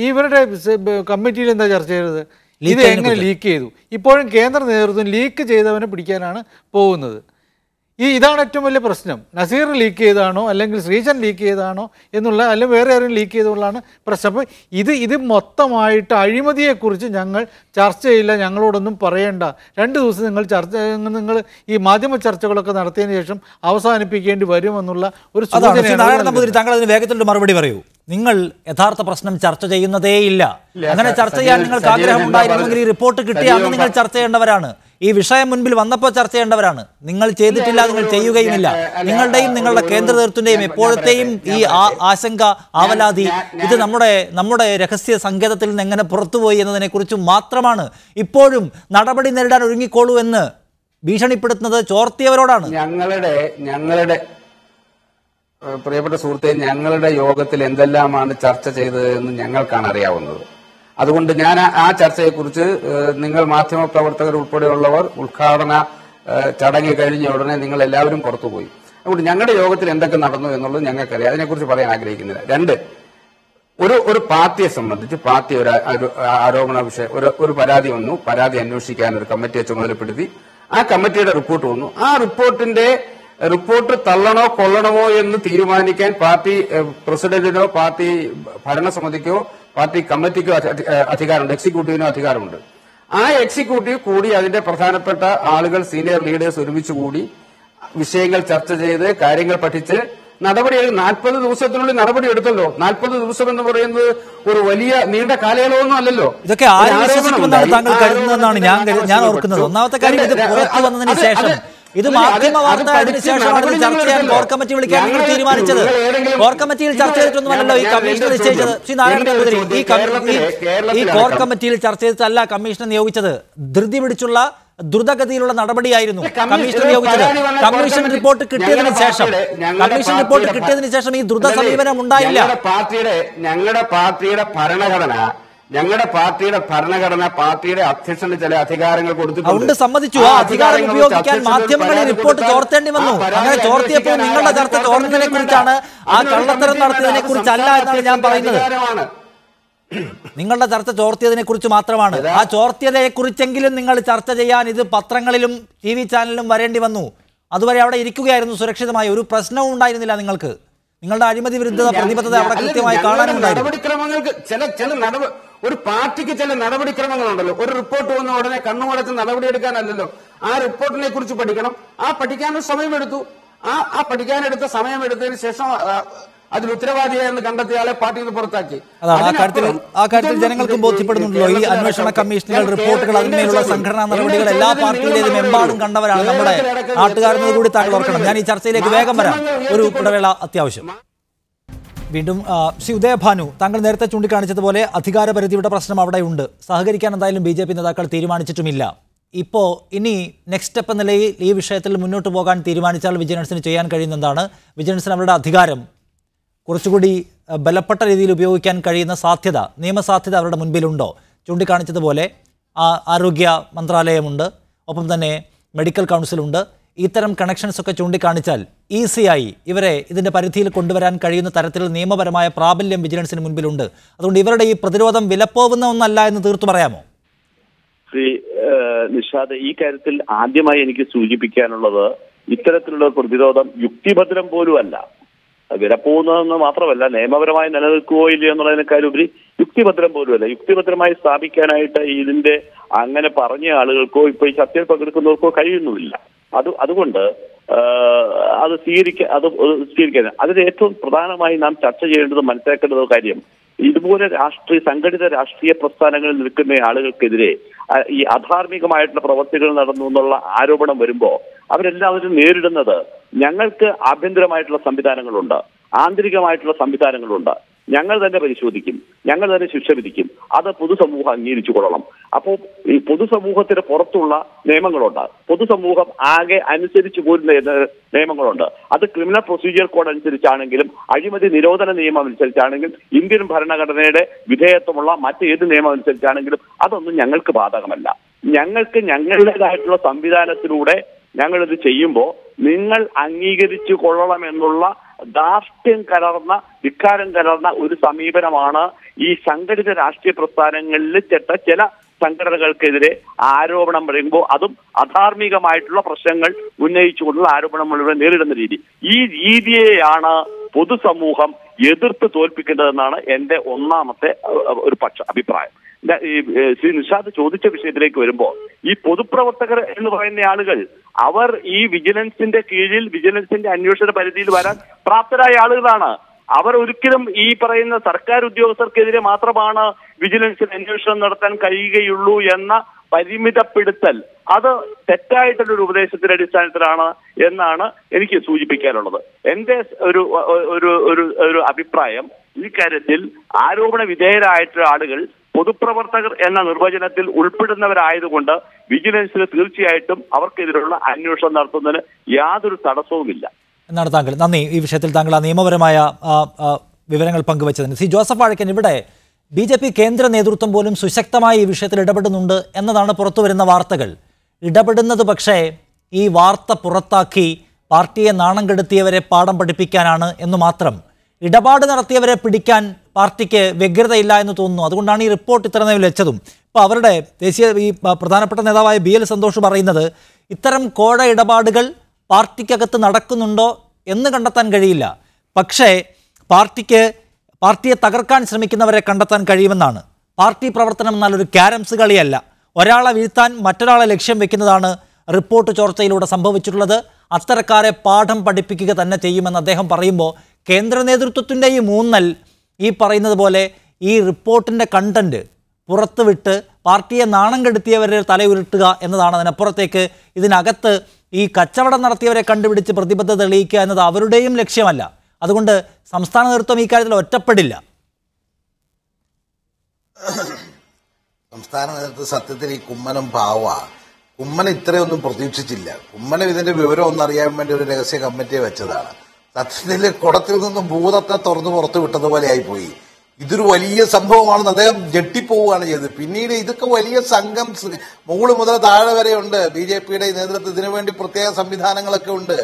ഇവരുടെ കമ്മിറ്റിയിൽ എന്താ ചർച്ച ചെയ്തത്? ഇത് എങ്ങനെ ലീക്ക് ചെയ്തു? ഇപ്പോഴും കേന്ദ്ര നേതൃത്വം ലീക്ക് ചെയ്തവനെ പിടിക്കാനാണ് പോകുന്നത്. ഇതാണ് ഏറ്റവും വലിയ പ്രശ്നം. നസീർ ലീക്ക് ചെയ്താണോ അല്ലെങ്കിൽ ശ്രീചൻ ലീക്ക് ചെയ്താണോ എന്നുള്ള, അല്ലെങ്കിൽ വേറെ ആരും ലീക്ക് ചെയ്തുകൊണ്ടാണ് പ്രശ്നം. അപ്പോൾ ഇത് മൊത്തമായിട്ട് അഴിമതിയെക്കുറിച്ച് ഞങ്ങൾ ചർച്ച ചെയ്യില്ല, ഞങ്ങളോടൊന്നും പറയേണ്ട, 2 ദിവസം നിങ്ങൾ ഈ മാധ്യമ ചർച്ചകളൊക്കെ നടത്തിയതിന് ശേഷം അവസാനിപ്പിക്കേണ്ടി വരുമെന്നുള്ള ഒരു സൂചന. താങ്കൾ അതിന് വേഗത്തിൽ മറുപടി പറയൂ. നിങ്ങൾ യഥാർത്ഥ പ്രശ്നം ചർച്ച ചെയ്യുന്നതേയില്ല. അങ്ങനെ ചർച്ച ചെയ്യാൻ നിങ്ങൾക്ക് ആഗ്രഹമുണ്ടായിരുന്നെങ്കിൽ ഈ റിപ്പോർട്ട് കിട്ടിയ അന്ന് നിങ്ങൾ ചർച്ച ചെയ്യേണ്ടവരാണ്. ഈ വിഷയം മുൻപിൽ വന്നപ്പോൾ ചർച്ച ചെയ്യേണ്ടവരാണ്. നിങ്ങൾ ചെയ്തിട്ടില്ല, നിങ്ങൾ ചെയ്യുകയുമില്ല. നിങ്ങളുടെയും നിങ്ങളുടെ കേന്ദ്ര നേതൃത്വത്തിന്റെയും എപ്പോഴത്തെയും ഈ ആശങ്ക, ആവലാതി, ഇത് നമ്മുടെ രഹസ്യ സങ്കേതത്തിൽ നിന്ന് എങ്ങനെ പുറത്തുപോയി എന്നതിനെ കുറിച്ച് മാത്രമാണ്. ഇപ്പോഴും നടപടി നേരിടാൻ ഒരുങ്ങിക്കോളൂ എന്ന് ഭീഷണിപ്പെടുത്തുന്നത് ചോർത്തിയവരോടാണ്. ഞങ്ങളുടെ പ്രിയപ്പെട്ട സുഹൃത്തെ, ഞങ്ങളുടെ യോഗത്തിൽ എന്തെല്ലാമാണ് ചർച്ച ചെയ്തതെന്ന് ഞങ്ങൾക്കാണ് അറിയാവുന്നത്. അതുകൊണ്ട് ഞാൻ ആ ചർച്ചയെക്കുറിച്ച്, നിങ്ങൾ മാധ്യമപ്രവർത്തകർ ഉൾപ്പെടെയുള്ളവർ ഉദ്ഘാടന ചടങ്ങ് കഴിഞ്ഞ ഉടനെ നിങ്ങൾ എല്ലാവരും പുറത്തുപോയി. അതുകൊണ്ട് ഞങ്ങളുടെ യോഗത്തിൽ എന്തൊക്കെ നടന്നു എന്നുള്ളത് ഞങ്ങൾക്കറിയാം. അതിനെക്കുറിച്ച് പറയാൻ ആഗ്രഹിക്കുന്നില്ല. 2, ഒരു പാർട്ടിയെ സംബന്ധിച്ച് പാർട്ടി ഒരു ആരോപണ വിഷയം, ഒരു പരാതി വന്നു. പരാതി അന്വേഷിക്കാൻ ഒരു കമ്മിറ്റിയെ ചുമതലപ്പെടുത്തി. ആ കമ്മിറ്റിയുടെ റിപ്പോർട്ട് വന്നു. ആ റിപ്പോർട്ട് തള്ളണോ കൊള്ളണമോ എന്ന് തീരുമാനിക്കാൻ പാർട്ടി പ്രസിഡന്റിനോ പാർട്ടി ഭരണസമിതിക്കോ പാർട്ടി കമ്മിറ്റിക്കോ അധികാരമുണ്ട്, എക്സിക്യൂട്ടീവിനോ അധികാരമുണ്ട്. ആ എക്സിക്യൂട്ടീവ് കൂടി അതിന്റെ പ്രധാനപ്പെട്ട ആളുകൾ, സീനിയർ ലീഡേഴ്സ് ഒരുമിച്ച് കൂടി വിഷയങ്ങൾ ചർച്ച ചെയ്ത് കാര്യങ്ങൾ പഠിച്ച് നടപടി 40 ദിവസത്തിനുള്ളിൽ നടപടി എടുത്തല്ലോ. 40 ദിവസം എന്ന് പറയുന്നത് ഒരു വലിയ നീണ്ട കാലയളവൊന്നും അല്ലല്ലോ. ഇതൊക്കെ ആര് വിശ്വസിക്കുമെന്നാണ് താങ്കൾ കരുതുന്നതെന്നാണ് ഞാൻ ഓർക്കുന്നത്. ഒന്നാമത്തെ കാര്യം, ഇത് പുറത്തു വന്നതിന് ശേഷം, ഇത് മാധ്യമ വാർത്ത ആയതിനു ശേഷമാണ് ഇത് ചർച്ച ചെയ്യാൻ കോർ കമ്മിറ്റി വിളിക്കാൻ നിങ്ങൾ തീരുമാനിച്ചത്. കോർ കമ്മിറ്റിയിൽ ചർച്ച ചെയ്തിട്ടൊന്നുമല്ലോ ഈ കമ്മീഷനെ നിശ്ചയിച്ചത്. ശ്രീ നാരായണൻ നമ്പൂതിരി, ഈ കോർ കമ്മിറ്റിയിൽ ചർച്ച ചെയ്തിട്ടല്ല കമ്മീഷനെ നിയോഗിച്ചത്. ധൃതി പിടിച്ചുള്ള ദ്രുതഗതിയിലുള്ള നടപടിയായിരുന്നു കമ്മീഷൻ നിയോഗിച്ചത്. കമ്മീഷൻ റിപ്പോർട്ട് കിട്ടിയതിനു ശേഷം ഈ ദ്രുത സമീപനം ഉണ്ടായില്ല. ഞങ്ങളുടെ പാർട്ടിയുടെ പാർട്ടിയുടെ അധ്യക്ഷന് ചില അധികാരങ്ങൾ കൊടുത്തിട്ടുണ്ട്. അതുകൊണ്ട് സമ്മതിച്ചു. ആ അധികാരം ഉപയോഗിക്കാൻ മാധ്യമങ്ങളിൽ റിപ്പോർട്ട് ചോർത്തേണ്ടി വന്നു. അങ്ങനെ ചോർത്തിയപ്പോൾ നിങ്ങളുടെ ചർച്ച ചോർന്നതിനെ കുറിച്ചാണ്, ആ കള്ളത്തരം നടത്തിയതിനെ കുറിച്ചല്ല എന്നാണ് ഞാൻ പറയുന്നത്. നിങ്ങളുടെ ചർച്ച ചോർത്തിയതിനെ കുറിച്ച് മാത്രമാണ്. ആ ചോർത്തിയതിനെ കുറിച്ചെങ്കിലും നിങ്ങൾ ചർച്ച ചെയ്യാൻ ഇത് പത്രങ്ങളിലും TV ചാനലിലും വരേണ്ടി വന്നു. അതുവരെ അവിടെ ഇരിക്കുകയായിരുന്നു സുരക്ഷിതമായി. ഒരു പ്രശ്നവും ഉണ്ടായിരുന്നില്ല നിങ്ങൾക്ക്. നിങ്ങളുടെ അഴിമതി വിരുദ്ധത, പ്രതിബദ്ധത അവിടെ കൃത്യമായി കാണാനുണ്ടായിരുന്നു. ഒരു പാർട്ടിക്ക് ചില നടപടിക്രമങ്ങളുണ്ടല്ലോ. ഒരു റിപ്പോർട്ട് വന്ന ഉടനെ കണ്ണുമടച്ച് നടപടിയെടുക്കാനല്ലല്ലോ. ആ റിപ്പോർട്ടിനെ കുറിച്ച് പഠിക്കണം. ആ പഠിക്കാനുള്ള സമയമെടുത്തു. ആ പഠിക്കാനെടുത്ത സമയമെടുത്തതിന് ശേഷം അതിൽ ഉത്തരവാദിയായെന്ന് കണ്ടെത്തിയാലെ പാർട്ടിയിൽ നിന്ന് പുറത്താക്കി. ആ കാര്യത്തിൽ ജനങ്ങൾക്കും ബോധ്യപ്പെടുന്നുണ്ടല്ലോ. ഈ അന്വേഷണ കമ്മീഷനുകൾ, റിപ്പോർട്ടുകൾ, അതിന്മേലുള്ള സംഘടനാ നടപടികൾ എല്ലാ പാർട്ടിയിലേതും എമ്പാടും കണ്ടവരാണ് നമ്മുടെ നാട്ടുകാരെന്നത് കൂടി താങ്കൾ ഓർക്കണം. ഞാൻ ഈ ചർച്ചയിലേക്ക് വേഗം വരാം. ഒരു ഇടവേള അത്യാവശ്യം. വീണ്ടും ശ്രീ ഉദയഭാനു, താങ്കൾ നേരത്തെ ചൂണ്ടിക്കാണിച്ചതുപോലെ അധികാരപരിധിയുടെ പ്രശ്നം അവിടെ ഉണ്ട്. സഹകരിക്കാൻ എന്തായാലും BJP നേതാക്കൾ തീരുമാനിച്ചിട്ടുമില്ല. ഇപ്പോൾ ഇനി നെക്സ്റ്റ് സ്റ്റെപ്പ് എന്ന നിലയിൽ ഈ വിഷയത്തിൽ മുന്നോട്ട് പോകാൻ തീരുമാനിച്ചാൽ വിജിലൻസിന് ചെയ്യാൻ കഴിയുന്ന എന്താണ്? വിജിലൻസിന് അവരുടെ അധികാരം കുറച്ചുകൂടി ബലപ്പെട്ട രീതിയിൽ ഉപയോഗിക്കാൻ കഴിയുന്ന സാധ്യത, നിയമസാധ്യത അവരുടെ മുൻപിലുണ്ടോ? ചൂണ്ടിക്കാണിച്ചതുപോലെ ആരോഗ്യ മന്ത്രാലയമുണ്ട്, ഒപ്പം തന്നെ മെഡിക്കൽ കൗൺസിലുണ്ട്. ഇത്തരം കണക്ഷൻസ് ഒക്കെ ചൂണ്ടിക്കാണിച്ചാൽ ഈസിയായി ഇവരെ ഇതിൻ്റെ പരിധിയിൽ കൊണ്ടുവരാൻ കഴിയുന്ന തരത്തിൽ നിയമപരമായ പ്രാബല്യം വിജിലൻസിന് മുൻപിലുണ്ട്. അതുകൊണ്ട് ഇവരുടെ ഈ പ്രതിരോധം വിലപ്പോവുന്ന ഒന്നല്ല എന്ന് തീർത്തു പറയാമോ? ശ്രീ നിഷാദ്, ഈ കാര്യത്തിൽ ആദ്യമായി എനിക്ക് സൂചിപ്പിക്കാനുള്ളത്, ഇത്തരത്തിലുള്ള പ്രതിരോധം യുക്തിഭദ്രം പോലും അല്ല. വിലപ്പോകുന്നതെന്ന് മാത്രമല്ല നിയമപരമായി നിലനിൽക്കുകയോ ഇല്ലയോ എന്നുള്ളതിനേക്കാളുപരി യുക്തിഭദ്രം പോലുമല്ല. യുക്തിഭദ്രമായി സ്ഥാപിക്കാനായിട്ട് ഇതിന്റെ അങ്ങനെ പറഞ്ഞ ആളുകൾക്കോ ഇപ്പൊ ഈ ചർച്ചയിൽ പങ്കെടുക്കുന്നവർക്കോ കഴിയുന്നുമില്ല. അതുകൊണ്ട് അത് സ്വീകരിക്കാൻ അതിൽ ഏറ്റവും പ്രധാനമായി നാം ചർച്ച ചെയ്യേണ്ടത് മനസ്സിലാക്കേണ്ടത് കാര്യം, ഇതുപോലെ സംഘടിത രാഷ്ട്രീയ പ്രസ്ഥാനങ്ങളിൽ നിൽക്കുന്ന ആളുകൾക്കെതിരെ ഈ അധാർമികമായിട്ടുള്ള പ്രവർത്തികൾ നടന്നു എന്നുള്ള ആരോപണം വരുമ്പോൾ അവരെല്ലാവരും നേരിടുന്നത് ഞങ്ങൾക്ക് ആഭ്യന്തരമായിട്ടുള്ള സംവിധാനങ്ങളുണ്ട്, ആന്തരികമായിട്ടുള്ള സംവിധാനങ്ങളുണ്ട്, ഞങ്ങൾ തന്നെ പരിശോധിക്കും, ഞങ്ങൾ തന്നെ ശിക്ഷ വിധിക്കും, അത് പൊതുസമൂഹം അംഗീകരിച്ചു കൊള്ളണം. അപ്പോൾ ഈ പൊതുസമൂഹത്തിന് പുറത്തുള്ള നിയമങ്ങളുണ്ട്, പൊതുസമൂഹം ആകെ അനുസരിച്ച് പോരുന്ന നിയമങ്ങളുണ്ട്. അത് ക്രിമിനൽ പ്രൊസീജിയർ കോഡ് അനുസരിച്ചാണെങ്കിലും അഴിമതി നിരോധന നിയമം അനുസരിച്ചാണെങ്കിലും ഇന്ത്യൻ ഭരണഘടനയുടെ വിധേയത്വമുള്ള മറ്റേത് നിയമം അനുസരിച്ചാണെങ്കിലും അതൊന്നും ഞങ്ങൾക്ക് ബാധകമല്ല. ഞങ്ങൾക്ക് ഞങ്ങളുടേതായിട്ടുള്ള സംവിധാനത്തിലൂടെ ഞങ്ങളിത് ചെയ്യുമ്പോൾ നിങ്ങൾ അംഗീകരിച്ചു കൊള്ളണമെന്നുള്ള ധാർഷ്ട്യം കലർന്ന ധിക്കാരം കലർന്ന ഒരു സമീപനമാണ് ഈ സംഘടിത രാഷ്ട്രീയ പ്രസ്ഥാനങ്ങളിൽ ചില സംഘടനകൾക്കെതിരെ ആരോപണം പറയുമ്പോൾ അതും അധാർമികമായിട്ടുള്ള പ്രശ്നങ്ങൾ ഉന്നയിച്ചുകൊണ്ടുള്ള ആരോപണം മുഴുവൻ നേരിടുന്ന രീതി. ഈ രീതിയെയാണ് പൊതുസമൂഹം എതിർത്ത് തോൽപ്പിക്കേണ്ടതെന്നാണ് എന്റെ ഒന്നാമത്തെ ഒരു അഭിപ്രായം. ശ്രീ നിഷാദ് ചോദിച്ച വിഷയത്തിലേക്ക് വരുമ്പോൾ ഈ പൊതുപ്രവർത്തകർ എന്ന് പറയുന്ന ആളുകൾ അവർ ഈ വിജിലൻസിന്റെ കീഴിൽ വിജിലൻസിന്റെ അന്വേഷണ പരിധിയിൽ വരാൻ പ്രാപ്തരായ ആളുകളാണ്. അവർ ഒരിക്കലും ഈ പറയുന്ന സർക്കാർ ഉദ്യോഗസ്ഥർക്കെതിരെ മാത്രമാണ് വിജിലൻസിന് അന്വേഷണം നടത്താൻ കഴിയുകയുള്ളൂ എന്ന പരിമിതപ്പെടുത്തൽ അത് തെറ്റായിട്ടുള്ളൊരു ഉപദേശത്തിന്റെ അടിസ്ഥാനത്തിലാണ് എന്നാണ് എനിക്ക് സൂചിപ്പിക്കാനുള്ളത്. എന്റെ ഒരു അഭിപ്രായം ഈ കാര്യത്തിൽ ആരോപണ വിധേയരായിട്ടുള്ള ആളുകൾ പൊതുപ്രവർത്തകർ എന്ന നിർവചനത്തിൽ ഉൾപ്പെടുന്നവരായതുകൊണ്ട് വിജിലൻസിന് തീർച്ചയായിട്ടും അവർക്കെതിരെയുള്ള അന്വേഷണം നടത്തുന്നതിന് യാതൊരു തടസ്സവുമില്ല എന്നാണ് താങ്കൾ. നന്ദി. ഈ വിഷയത്തിൽ താങ്കൾ ആ നിയമപരമായ വിവരങ്ങൾ പങ്കുവച്ചതിന്. സി ജോസഫ് വാഴക്കൻ, ഇവിടെ BJP കേന്ദ്ര നേതൃത്വം പോലും സുശക്തമായി ഈ വിഷയത്തിൽ ഇടപെടുന്നുണ്ട് എന്നതാണ് പുറത്തുവരുന്ന വാർത്തകൾ. ഇടപെടുന്നത് പക്ഷേ ഈ വാർത്ത പുറത്താക്കി പാർട്ടിയെ നാണം കെടുത്തിയവരെ പാഠം പഠിപ്പിക്കാനാണ് എന്ന് മാത്രം. ഇടപാട് നടത്തിയവരെ പിടിക്കാൻ പാർട്ടിക്ക് വ്യഗ്രതയില്ല എന്ന് തോന്നുന്നു. അതുകൊണ്ടാണ് ഈ റിപ്പോർട്ട് ഇത്ര നേരം വെച്ചതും. ഇപ്പോൾ അവരുടെ ഈ പ്രധാനപ്പെട്ട നേതാവായ BL സന്തോഷ് പറയുന്നത് ഇത്തരം കോഴ ഇടപാടുകൾ പാർട്ടിക്കകത്ത് നടക്കുന്നുണ്ടോ എന്ന് കണ്ടെത്താൻ കഴിയില്ല, പക്ഷേ പാർട്ടിയെ തകർക്കാൻ ശ്രമിക്കുന്നവരെ കണ്ടെത്താൻ കഴിയുമെന്നാണ്. പാർട്ടി പ്രവർത്തനം എന്നാൽ ഒരു ക്യാരംസ് കളിയല്ല. ഒരാളെ വീഴ്ത്താൻ മറ്റൊരാളെ ലക്ഷ്യം വെക്കുന്നതാണ് റിപ്പോർട്ട് ചോർച്ചയിലൂടെ സംഭവിച്ചിട്ടുള്ളത്. അത്തരക്കാരെ പാഠം പഠിപ്പിക്കുക തന്നെ ചെയ്യുമെന്ന് അദ്ദേഹം പറയുമ്പോൾ കേന്ദ്ര നേതൃത്വത്തിൻ്റെ ഈ മൂന്നൽ ഈ പറയുന്നത് പോലെ ഈ റിപ്പോർട്ടിൻ്റെ കണ്ടന്റ് പുറത്തുവിട്ട് പാർട്ടിയെ നാണം കെടുത്തിയവരെ തലയുരുട്ടുക എന്നതാണ്. അതിനപ്പുറത്തേക്ക് ഇതിനകത്ത് ഈ കച്ചവടം നടത്തിയവരെ കണ്ടുപിടിച്ച് പ്രതിബദ്ധത തെളിയിക്കുക എന്നത് അവരുടെയും ലക്ഷ്യമല്ല. അതുകൊണ്ട് സംസ്ഥാന നേതൃത്വം ഈ കാര്യത്തിൽ ഒറ്റപ്പെടില്ല. സംസ്ഥാന നേതൃത്വം സത്യത്തിൽ ഈ കുമ്മനം കുമ്മനം ഇത്രയൊന്നും പ്രതീക്ഷിച്ചില്ല. കുമ്മനം ഇതിന്റെ വിവരം ഒന്നറിയാൻ വേണ്ടി ഒരു രഹസ്യ കമ്മിറ്റിയെ വെച്ചതാണ്. സത്യത്തിൽ കുടത്തിൽ നിന്നും ഭൂതത്തെ തുറന്നു പുറത്തു വിട്ടതുപോലെ ആയിപ്പോയി. ഇതൊരു വലിയ സംഭവമാണെന്ന് അദ്ദേഹം ഞെട്ടിപ്പോവുകയാണ് ചെയ്തത്. പിന്നീട് ഇതൊക്കെ വലിയ സംഘം മുകള് മുതൽ താഴെ വരെ ഉണ്ട്. BJPയുടെ നേതൃത്വം ഇതിനു വേണ്ടി പ്രത്യേക സംവിധാനങ്ങളൊക്കെ ഉണ്ട്.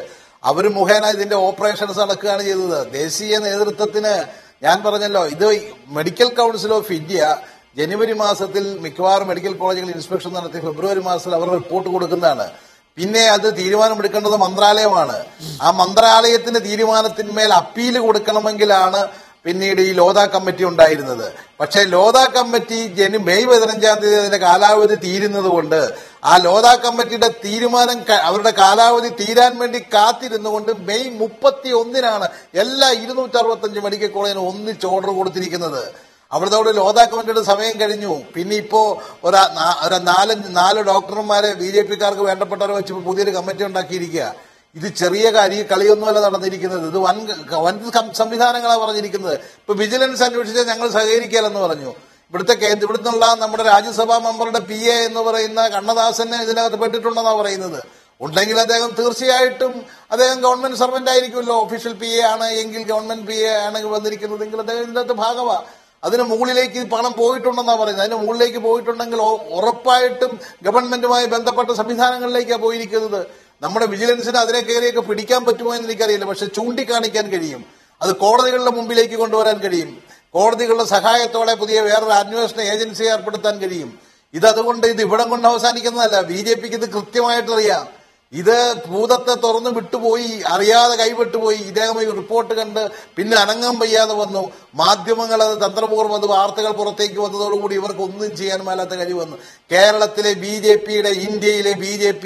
അവർ മുഖേന ഇതിന്റെ ഓപ്പറേഷൻസ് നടക്കുകയാണ് ചെയ്തത്. ദേശീയ നേതൃത്വത്തിന് ഞാൻ പറഞ്ഞല്ലോ, ഇത് മെഡിക്കൽ കൗൺസിൽ ഓഫ് ഇന്ത്യ ജനുവരി മാസത്തിൽ മിക്കവാറും മെഡിക്കൽ കോളേജുകളിൽ ഇൻസ്പെക്ഷൻ നടത്തി ഫെബ്രുവരി മാസത്തിൽ അവർ റിപ്പോർട്ട് കൊടുക്കുന്നതാണ്. പിന്നെ അത് തീരുമാനമെടുക്കേണ്ടത് മന്ത്രാലയമാണ്. ആ മന്ത്രാലയത്തിന്റെ തീരുമാനത്തിന്മേൽ അപ്പീൽ കൊടുക്കണമെങ്കിലാണ് പിന്നീട് ഈ ലോധ കമ്മിറ്റി ഉണ്ടായിരുന്നത്. പക്ഷേ ലോധ കമ്മിറ്റി മെയ് 15-ാം തീയതി അതിന്റെ കാലാവധി തീരുന്നത് കൊണ്ട് ആ ലോധ കമ്മിറ്റിയുടെ തീരുമാനം അവരുടെ കാലാവധി തീരാൻ വേണ്ടി കാത്തിരുന്നുകൊണ്ട് മെയ് 31-നാണ് എല്ലാ 265 മെഡിക്കൽ കോളേജിനും ഒന്നിച്ച് ഓർഡർ കൊടുത്തിരിക്കുന്നത്. അവിടുത്തെ ലോധ കമ്മിറ്റിയുടെ സമയം കഴിഞ്ഞു. പിന്നെ ഇപ്പോ ഒരു 4 ഡോക്ടർമാരെ BJPക്കാർക്ക് വേണ്ടപ്പെട്ടവരെ വെച്ച് പുതിയൊരു കമ്മിറ്റി ഉണ്ടാക്കിയിരിക്കുക. ഇത് ചെറിയ കളിയൊന്നുമല്ല നടന്നിരിക്കുന്നത്. ഇത് വൻ സംവിധാനങ്ങളാണ് പറഞ്ഞിരിക്കുന്നത്. ഇപ്പൊ വിജിലൻസ് അന്വേഷിച്ചാൽ ഞങ്ങൾ സഹകരിക്കാമെന്ന് പറഞ്ഞു. ഇവിടുന്നുള്ള നമ്മുടെ രാജ്യസഭാ മെമ്പറുടെ PA എന്ന് പറയുന്ന കണ്ണദാസനെ ഇതിനകത്ത് പെട്ടിട്ടുണ്ടെന്നാണ് പറയുന്നത്. ഉണ്ടെങ്കിൽ അദ്ദേഹം തീർച്ചയായിട്ടും അദ്ദേഹം ഗവൺമെന്റ് സർവന്റ് ആയിരിക്കുമല്ലോ. ഒഫീഷ്യൽ PA ആണ് എങ്കിൽ, ഗവൺമെന്റ് PA ആണ് വന്നിരിക്കുന്നതെങ്കിൽ അദ്ദേഹം ഇതിനകത്ത് ഭാഗമാണ്. അതിന് മുകളിലേക്ക് പണം പോയിട്ടുണ്ടെന്നാണ് പറയുന്നത്. അതിന് മുകളിലേക്ക് പോയിട്ടുണ്ടെങ്കിൽ ഉറപ്പായിട്ടും ഗവൺമെന്റുമായി ബന്ധപ്പെട്ട സംവിധാനങ്ങളിലേക്കാണ് പോയിരിക്കുന്നത്. നമ്മുടെ വിജിലൻസിന് അതിനെ കയറിയൊക്കെ പിടിക്കാൻ പറ്റുമോ എന്ന് എനിക്കറിയില്ല, പക്ഷെ ചൂണ്ടിക്കാണിക്കാൻ കഴിയും. അത് കോടതികളുടെ മുമ്പിലേക്ക് കൊണ്ടുവരാൻ കഴിയും. കോടതികളുടെ സഹായത്തോടെ പുതിയ വേറൊരു അന്വേഷണ ഏജൻസിയെ ഏർപ്പെടുത്താൻ കഴിയും. അതുകൊണ്ട് ഇത് ഇവിടം കൊണ്ട് അവസാനിക്കുന്നതല്ല. BJPക്ക് ഇത് കൃത്യമായിട്ട് അറിയാം. ഇത് ഭൂതത്തെ തുറന്ന് വിട്ടുപോയി, അറിയാതെ കൈവിട്ടുപോയി. ഇദ്ദേഹം ഈ റിപ്പോർട്ട് കണ്ട് പിന്നെ അനങ്ങാൻ വയ്യാതെ വന്നു. മാധ്യമങ്ങൾ അത് തന്ത്രപൂർവ്വം അത് വാർത്തകൾ പുറത്തേക്ക് വന്നതോടുകൂടി ഇവർക്ക് ഒന്നും ചെയ്യാൻ മേലാത്ത കഴിവ് വന്നു. കേരളത്തിലെ BJPയുടെ, ഇന്ത്യയിലെ BJP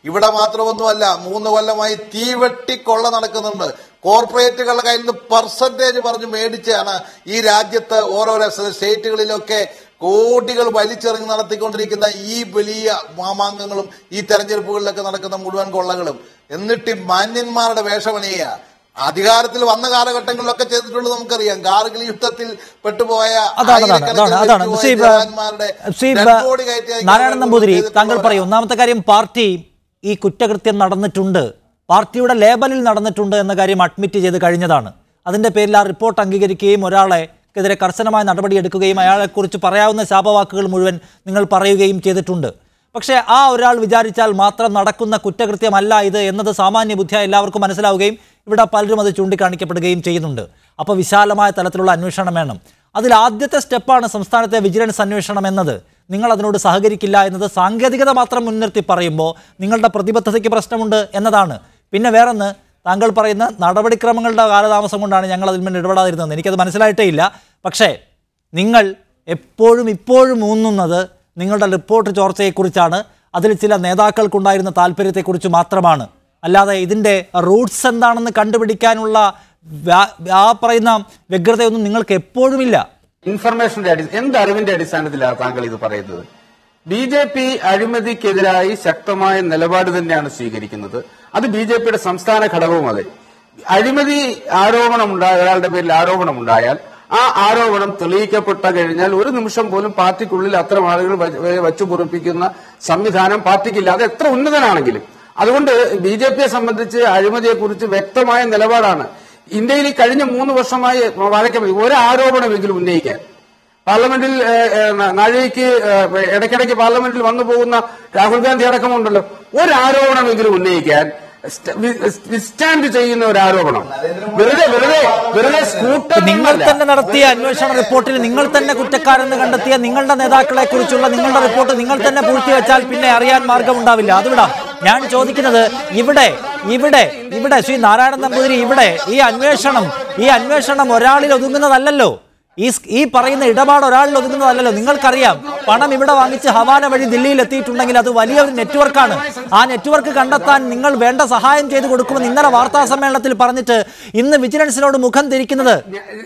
ഇവിടെ മാത്രമൊന്നുമല്ല, 3 കൊല്ലമായി തീവെട്ടിക്കൊള്ള നടക്കുന്നുണ്ട്. കോർപ്പറേറ്റുകളുടെ കയ്യിൽ നിന്ന് പെർസെന്റേജ് പറഞ്ഞ് മേടിച്ചാണ് ഈ രാജ്യത്ത് ഓരോരോ സ്റ്റേറ്റുകളിലൊക്കെ കോടികൾ വലിച്ചെറിഞ്ഞ് നടത്തിക്കൊണ്ടിരിക്കുന്ന ഈ വലിയ മാമാങ്കങ്ങളും ഈ തെരഞ്ഞെടുപ്പുകളിലൊക്കെ നടക്കുന്ന മുഴുവൻ കൊള്ളകളും. എന്നിട്ട് മാന്യന്മാരുടെ വേഷമണിയുക. അധികാരത്തിൽ വന്ന കാലഘട്ടങ്ങളിലൊക്കെ ചെയ്തിട്ടുള്ളത് നമുക്കറിയാം. കാർഗിൽ യുദ്ധത്തിൽ പെട്ടുപോയ നാരായണൻ നമ്പൂതിരി, താങ്കൾ പറയും. ഒന്നാമത്തെ കാര്യം, പാർട്ടി ഈ കുറ്റകൃത്യം നടന്നിട്ടുണ്ട്, പാർട്ടിയുടെ ലേബലിൽ നടന്നിട്ടുണ്ട് എന്ന കാര്യം അഡ്മിറ്റ് ചെയ്ത് കഴിഞ്ഞതാണ്. അതിന്റെ പേരിൽ ആ റിപ്പോർട്ട് അംഗീകരിക്കുകയും ഒരാളെക്കെതിരെ കർശനമായ നടപടിയെടുക്കുകയും അയാളെക്കുറിച്ച് പറയാവുന്ന ശാപവാക്കുകൾ മുഴുവൻ നിങ്ങൾ പറയുകയും ചെയ്തിട്ടുണ്ട്. പക്ഷേ ആ ഒരാൾ വിചാരിച്ചാൽ മാത്രം നടക്കുന്ന കുറ്റകൃത്യമല്ല ഇത് എന്നത് സാമാന്യ ബുദ്ധിയായി എല്ലാവർക്കും മനസ്സിലാവുകയും ഇവിടെ പലരും അത് ചൂണ്ടിക്കാണിക്കപ്പെടുകയും ചെയ്യുന്നുണ്ട്. അപ്പോൾ വിശാലമായ തലത്തിലുള്ള അന്വേഷണം വേണം. അതിൽ ആദ്യത്തെ സ്റ്റെപ്പാണ് സംസ്ഥാനത്തെ വിജിലൻസ് അന്വേഷണം എന്നത്. നിങ്ങൾ അതിനോട് സഹകരിക്കില്ല എന്നത് സാങ്കേതികത മാത്രം മുൻനിർത്തി പറയുമ്പോൾ നിങ്ങളുടെ പ്രതിബദ്ധതയ്ക്ക് പ്രശ്നമുണ്ട് എന്നതാണ്. പിന്നെ വേറൊന്ന്, താങ്കൾ പറയുന്ന നടപടിക്രമങ്ങളുടെ കാലതാമസം കൊണ്ടാണ് ഞങ്ങൾ അതിൽ നിന്ന് ഇടപെടാതിരുന്നത്. എനിക്കത് മനസ്സിലായിട്ടേ ഇല്ല. പക്ഷേ നിങ്ങൾ ഇപ്പോഴും ഊന്നുന്നത് നിങ്ങളുടെ റിപ്പോർട്ട് ചോർച്ചയെക്കുറിച്ചാണ്, അതിൽ ചില നേതാക്കൾക്കുണ്ടായിരുന്ന താല്പര്യത്തെക്കുറിച്ച് മാത്രമാണ്. അല്ലാതെ ഇതിൻ്റെ റൂട്ട്സ് എന്താണെന്ന് കണ്ടുപിടിക്കാനുള്ള ആ പറയുന്ന വ്യഗ്രതയൊന്നും നിങ്ങൾക്ക് എപ്പോഴുമില്ല. ഇൻഫർമേഷന്റെ എന്ത് അറിവിന്റെ അടിസ്ഥാനത്തിലാണ് താങ്കൾ ഇത് പറയുന്നത്? BJP അഴിമതിക്കെതിരായി ശക്തമായ നിലപാട് തന്നെയാണ് സ്വീകരിക്കുന്നത്. അത് BJPയുടെ സംസ്ഥാന ഘടകവും അതെ. അഴിമതി ഒരാളുടെ പേരിൽ ആരോപണമുണ്ടായാൽ ആ ആരോപണം തെളിയിക്കപ്പെട്ട കഴിഞ്ഞാൽ ഒരു നിമിഷം പോലും പാർട്ടിക്കുള്ളിൽ അത്തരം ആളുകൾ വച്ചു പൊറുപ്പിക്കുന്ന സംവിധാനം പാർട്ടിക്കില്ല, അത് എത്ര ഉന്നതനാണെങ്കിലും. അതുകൊണ്ട് BJPയെ സംബന്ധിച്ച് അഴിമതിയെക്കുറിച്ച് വ്യക്തമായ നിലപാടാണ്. ഇന്ത്യയിൽ കഴിഞ്ഞ 3 വർഷമായി വഴക്കം ഒരു ആരോപണമെങ്കിലും ഉന്നയിക്കാൻ പാർലമെന്റിൽ നാഴികയ്ക്ക് ഇടയ്ക്കിടയ്ക്ക് പാർലമെന്റിൽ വന്നു പോകുന്ന രാഹുൽ ഗാന്ധി അടക്കമുണ്ടല്ലോ, ഒരു ആരോപണമെങ്കിലും ഉന്നയിക്കാൻ സ്റ്റാൻഡ് ചെയ്യുന്ന ഒരു ആരോപണം വെറുതെ നിങ്ങൾ തന്നെ നടത്തിയ അന്വേഷണ റിപ്പോർട്ടിൽ നിങ്ങൾ തന്നെ കുറ്റക്കാരെന്ന് കണ്ടെത്തിയ നിങ്ങളുടെ നേതാക്കളെ കുറിച്ചുള്ള നിങ്ങളുടെ റിപ്പോർട്ട് നിങ്ങൾ തന്നെ പൂഴ്ത്തിവെച്ചാൽ പിന്നെ അറിയാൻ മാർഗമുണ്ടാവില്ല. അതുവിടാം. ഞാൻ ചോദിക്കുന്നത് ഇവിടെ ശ്രീ നാരായണൻ നമ്പൂതിരി, ഇവിടെ ഈ അന്വേഷണം ഒരാളിൽ ഒതുങ്ങുന്നതല്ലല്ലോ. ഈ പറയുന്ന ഇടപാട് ഒരാളിൽ ഒതുങ്ങുന്നതല്ലല്ലോ. നിങ്ങൾക്കറിയാം, പണം ഇവിടെ വാങ്ങിച്ച് ഹവാല വഴി ദില്ലിയിൽ എത്തിയിട്ടുണ്ടെങ്കിൽ അത് വലിയൊരു നെറ്റ്വർക്കാണ്. ആ നെറ്റ്വർക്ക് കണ്ടെത്താൻ നിങ്ങൾ വേണ്ട സഹായം ചെയ്തു കൊടുക്കുമെന്ന് ഇന്നലെ വാർത്താ സമ്മേളനത്തിൽ പറഞ്ഞിട്ട് ഇന്ന് വിജിലൻസിനോട് മുഖം തിരിക്കുന്നത്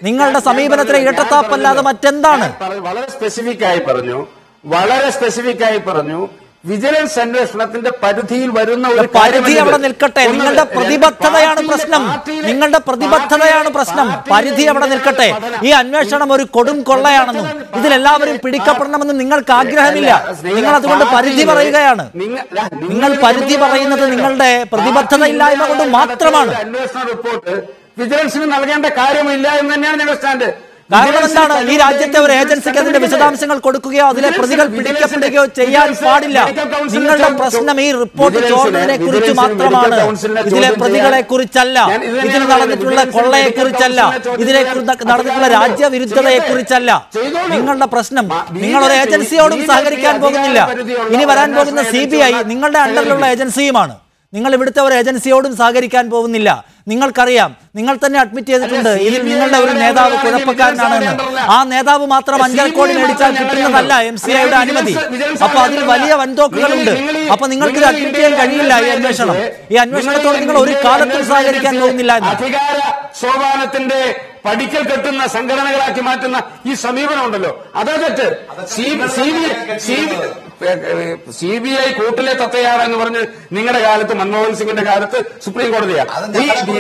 നിങ്ങളുടെ സമീപനത്തിലെ ഇരട്ടത്താപ്പല്ലാതെ മറ്റെന്താണ്? വളരെ സ്പെസിഫിക് ആയി പറഞ്ഞു വിജിലൻസ് അന്വേഷണത്തിന്റെ പരിധിയിൽ വരുന്ന ഒരു പരിധി അവിടെ നിൽക്കട്ടെ. നിങ്ങളുടെ പ്രതിബദ്ധതയാണ് പ്രശ്നം. പരിധി അവിടെ നിൽക്കട്ടെ. ഈ അന്വേഷണം ഒരു കൊടും കൊള്ളയാണെന്നും ഇതിലെല്ലാവരും പിടിക്കപ്പെടണമെന്നും നിങ്ങൾക്ക് ആഗ്രഹമില്ല. നിങ്ങൾ അതുകൊണ്ട് പരിധി പറയുകയാണ്. നിങ്ങൾ പരിധി പറയുന്നത് നിങ്ങളുടെ പ്രതിബദ്ധതയില്ലായ്മ കൊണ്ട് മാത്രമാണ്. അന്വേഷണ റിപ്പോർട്ട് വിജിലൻസിന് നൽകേണ്ട കാര്യമില്ല എന്ന് തന്നെയാണ് ഞങ്ങൾ സ്റ്റാൻഡ്. കാരണം എന്താണ്? ഈ രാജ്യത്തെ ഒരു ഏജൻസിക്ക് അതിന്റെ വിശദാംശങ്ങൾ കൊടുക്കുകയോ അതിലെ പ്രതികൾ പിടിക്കപ്പെടുകയോ ചെയ്യാൻ പാടില്ല. നിങ്ങളുടെ പ്രശ്നം ഈ റിപ്പോർട്ട് ചോർന്നതിനെ കുറിച്ച് മാത്രമാണ്, ഇതിലെ പ്രതികളെ കുറിച്ചല്ല, ഇതിൽ നടന്നിട്ടുള്ള കൊള്ളയെ കുറിച്ചല്ല, ഇതിലെ നടന്നിട്ടുള്ള രാജ്യവിരുദ്ധതയെ കുറിച്ചല്ല. നിങ്ങളുടെ പ്രശ്നം നിങ്ങൾ ഒരു ഏജൻസിയോടും സഹകരിക്കാൻ പോകുന്നില്ല. ഇനി വരാൻ പോകുന്ന CBI നിങ്ങളുടെ അണ്ടറിലുള്ള ഏജൻസിയുമാണ്. നിങ്ങൾ ഇവിടുത്തെ ഒരു ഏജൻസിയോടും സഹകരിക്കാൻ പോകുന്നില്ല. നിങ്ങൾക്കറിയാം, നിങ്ങൾ തന്നെ അഡ്മിറ്റ് ചെയ്തിട്ടുണ്ട് ഇതിൽ നിങ്ങളുടെ ഒരു നേതാവ് കുഴപ്പക്കാരനാണെന്ന്. ആ നേതാവ് മാത്രം 5 കോടി മേടിച്ചാൽ കിട്ടുന്നതല്ല MCIയുടെ അനുമതി. അപ്പൊ അതിൽ വലിയ വൻതോക്കുകളുണ്ട്. അപ്പൊ നിങ്ങൾക്ക് ഇത് അഡ്മിറ്റ് ചെയ്യാൻ കഴിയില്ല. ഈ അന്വേഷണത്തോട് നിങ്ങൾ ഒരു കാലത്തും സഹകരിക്കാൻ പോകുന്നില്ല എന്ന്. അധികാര സോപാനത്തിന്റെ പടിക്കൽ കെട്ടുന്ന സംഘടനകളാക്കി മാറ്റുന്ന ഈ സമീപനം ഉണ്ടല്ലോ, അതാ തെറ്റ്. CBI കൂട്ടിലെ തത്തയാർ എന്ന് പറഞ്ഞ് നിങ്ങളുടെ കാലത്ത്, മൻമോഹൻ സിംഗിന്റെ കാലത്ത് സുപ്രീം കോടതിയാണ്.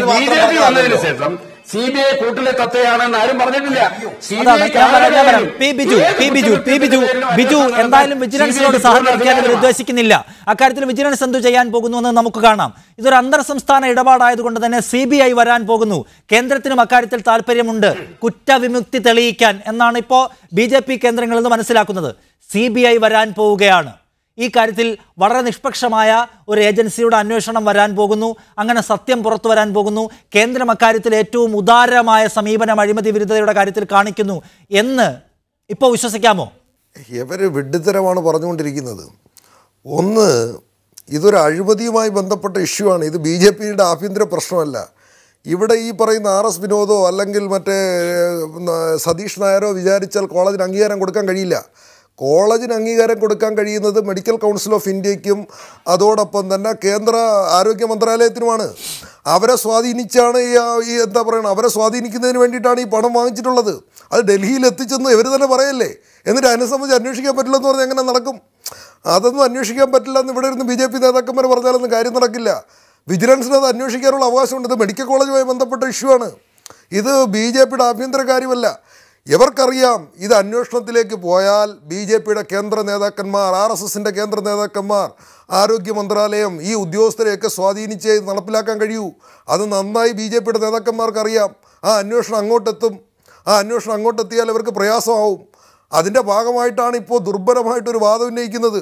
BJP വന്നതിന് ശേഷം CBI കൂട്ടിലെ തത്തയാണെന്ന് ആരും പറഞ്ഞിട്ടില്ല. ബിജു എന്തായാലും വിജിലൻസിനോട് സഹകരിക്കാൻ ഇവർ ഉദ്ദേശിക്കുന്നില്ല. അക്കാര്യത്തിൽ വിജിലൻസ് എന്തു ചെയ്യാൻ പോകുന്നു എന്ന് നമുക്ക് കാണാം. ഇതൊരു അന്തർ സംസ്ഥാന ഇടപാടായതുകൊണ്ട് തന്നെ CBI വരാൻ പോകുന്നു. കേന്ദ്രത്തിനും അക്കാര്യത്തിൽ താല്പര്യമുണ്ട്, കുറ്റവിമുക്തി തെളിയിക്കാൻ എന്നാണ് ഇപ്പോൾ BJP കേന്ദ്രങ്ങളിൽ നിന്ന് മനസ്സിലാക്കുന്നത്. CBI വരാൻ പോവുകയാണ്. ഈ കാര്യത്തിൽ വളരെ നിഷ്പക്ഷമായ ഒരു ഏജൻസിയുടെ അന്വേഷണം വരാൻ പോകുന്നു. അങ്ങനെ സത്യം പുറത്തു വരാൻ പോകുന്നു. കേന്ദ്രം അക്കാര്യത്തിൽ ഏറ്റവും ഉദാരമായ സമീപനം അഴിമതി വിരുദ്ധതയുടെ കാര്യത്തിൽ കാണിക്കുന്നു എന്ന് ഇപ്പോൾ വിശ്വസിക്കാമോ? ഇവർ വിഡ്ഢിത്തരമാണ് പറഞ്ഞുകൊണ്ടിരിക്കുന്നത്. ഒന്ന്, ഇതൊരു അഴിമതിയുമായി ബന്ധപ്പെട്ട ഇഷ്യൂ ആണ്. ഇത് BJPയുടെ ആഭ്യന്തര പ്രശ്നമല്ല. ഇവിടെ ഈ പറയുന്ന RS വിനോദോ അല്ലെങ്കിൽ മറ്റേ സതീഷ് നായരോ വിചാരിച്ചാൽ കോളേജിന് അംഗീകാരം കൊടുക്കാൻ കഴിയില്ല. കോളേജിന് അംഗീകാരം കൊടുക്കാൻ കഴിയുന്നത് മെഡിക്കൽ കൗൺസിൽ ഓഫ് ഇന്ത്യക്കും അതോടൊപ്പം തന്നെ കേന്ദ്ര ആരോഗ്യ മന്ത്രാലയത്തിനുമാണ്. അവരെ സ്വാധീനിച്ചാണ് ഈ എന്താ പറയുക, അവരെ സ്വാധീനിക്കുന്നതിന് വേണ്ടിയിട്ടാണ് ഈ പണം വാങ്ങിച്ചിട്ടുള്ളത്. അത് ഡൽഹിയിൽ എത്തിച്ചെന്ന് ഇവർ തന്നെ പറയല്ലേ. എന്നിട്ട് അതിനെ സംബന്ധിച്ച് അന്വേഷിക്കാൻ പറ്റില്ലെന്ന് പറഞ്ഞാൽ എങ്ങനെ നടക്കും? അതൊന്നും അന്വേഷിക്കാൻ പറ്റില്ല എന്ന് ഇവിടെ ഇരുന്ന് BJP നേതാക്കന്മാർ പറഞ്ഞാലൊന്നും കാര്യം നടക്കില്ല. വിജിലൻസിന് അത് അന്വേഷിക്കാനുള്ള അവകാശമുണ്ട്. ഇത് മെഡിക്കൽ കോളേജുമായി ബന്ധപ്പെട്ട ഇഷ്യൂ ആണ്. ഇത് BJPയുടെ ആഭ്യന്തര കാര്യമല്ല. ഇവർക്കറിയാം ഇത് അന്വേഷണത്തിലേക്ക് പോയാൽ BJPയുടെ കേന്ദ്ര നേതാക്കന്മാർ, RSSൻ്റെ കേന്ദ്ര നേതാക്കന്മാർ, ആരോഗ്യ മന്ത്രാലയം ഈ ഉദ്യോഗസ്ഥരെയൊക്കെ സ്വാധീനിച്ച് നടപ്പിലാക്കാൻ കഴിയൂ. അത് നന്നായി BJPയുടെ നേതാക്കന്മാർക്കറിയാം. ആ അന്വേഷണം അങ്ങോട്ടെത്തും. ആ അന്വേഷണം അങ്ങോട്ടെത്തിയാൽ ഇവർക്ക് പ്രയാസമാവും. അതിൻ്റെ ഭാഗമായിട്ടാണ് ഇപ്പോൾ ദുർബലമായിട്ടൊരു വാദം ഉന്നയിക്കുന്നത്.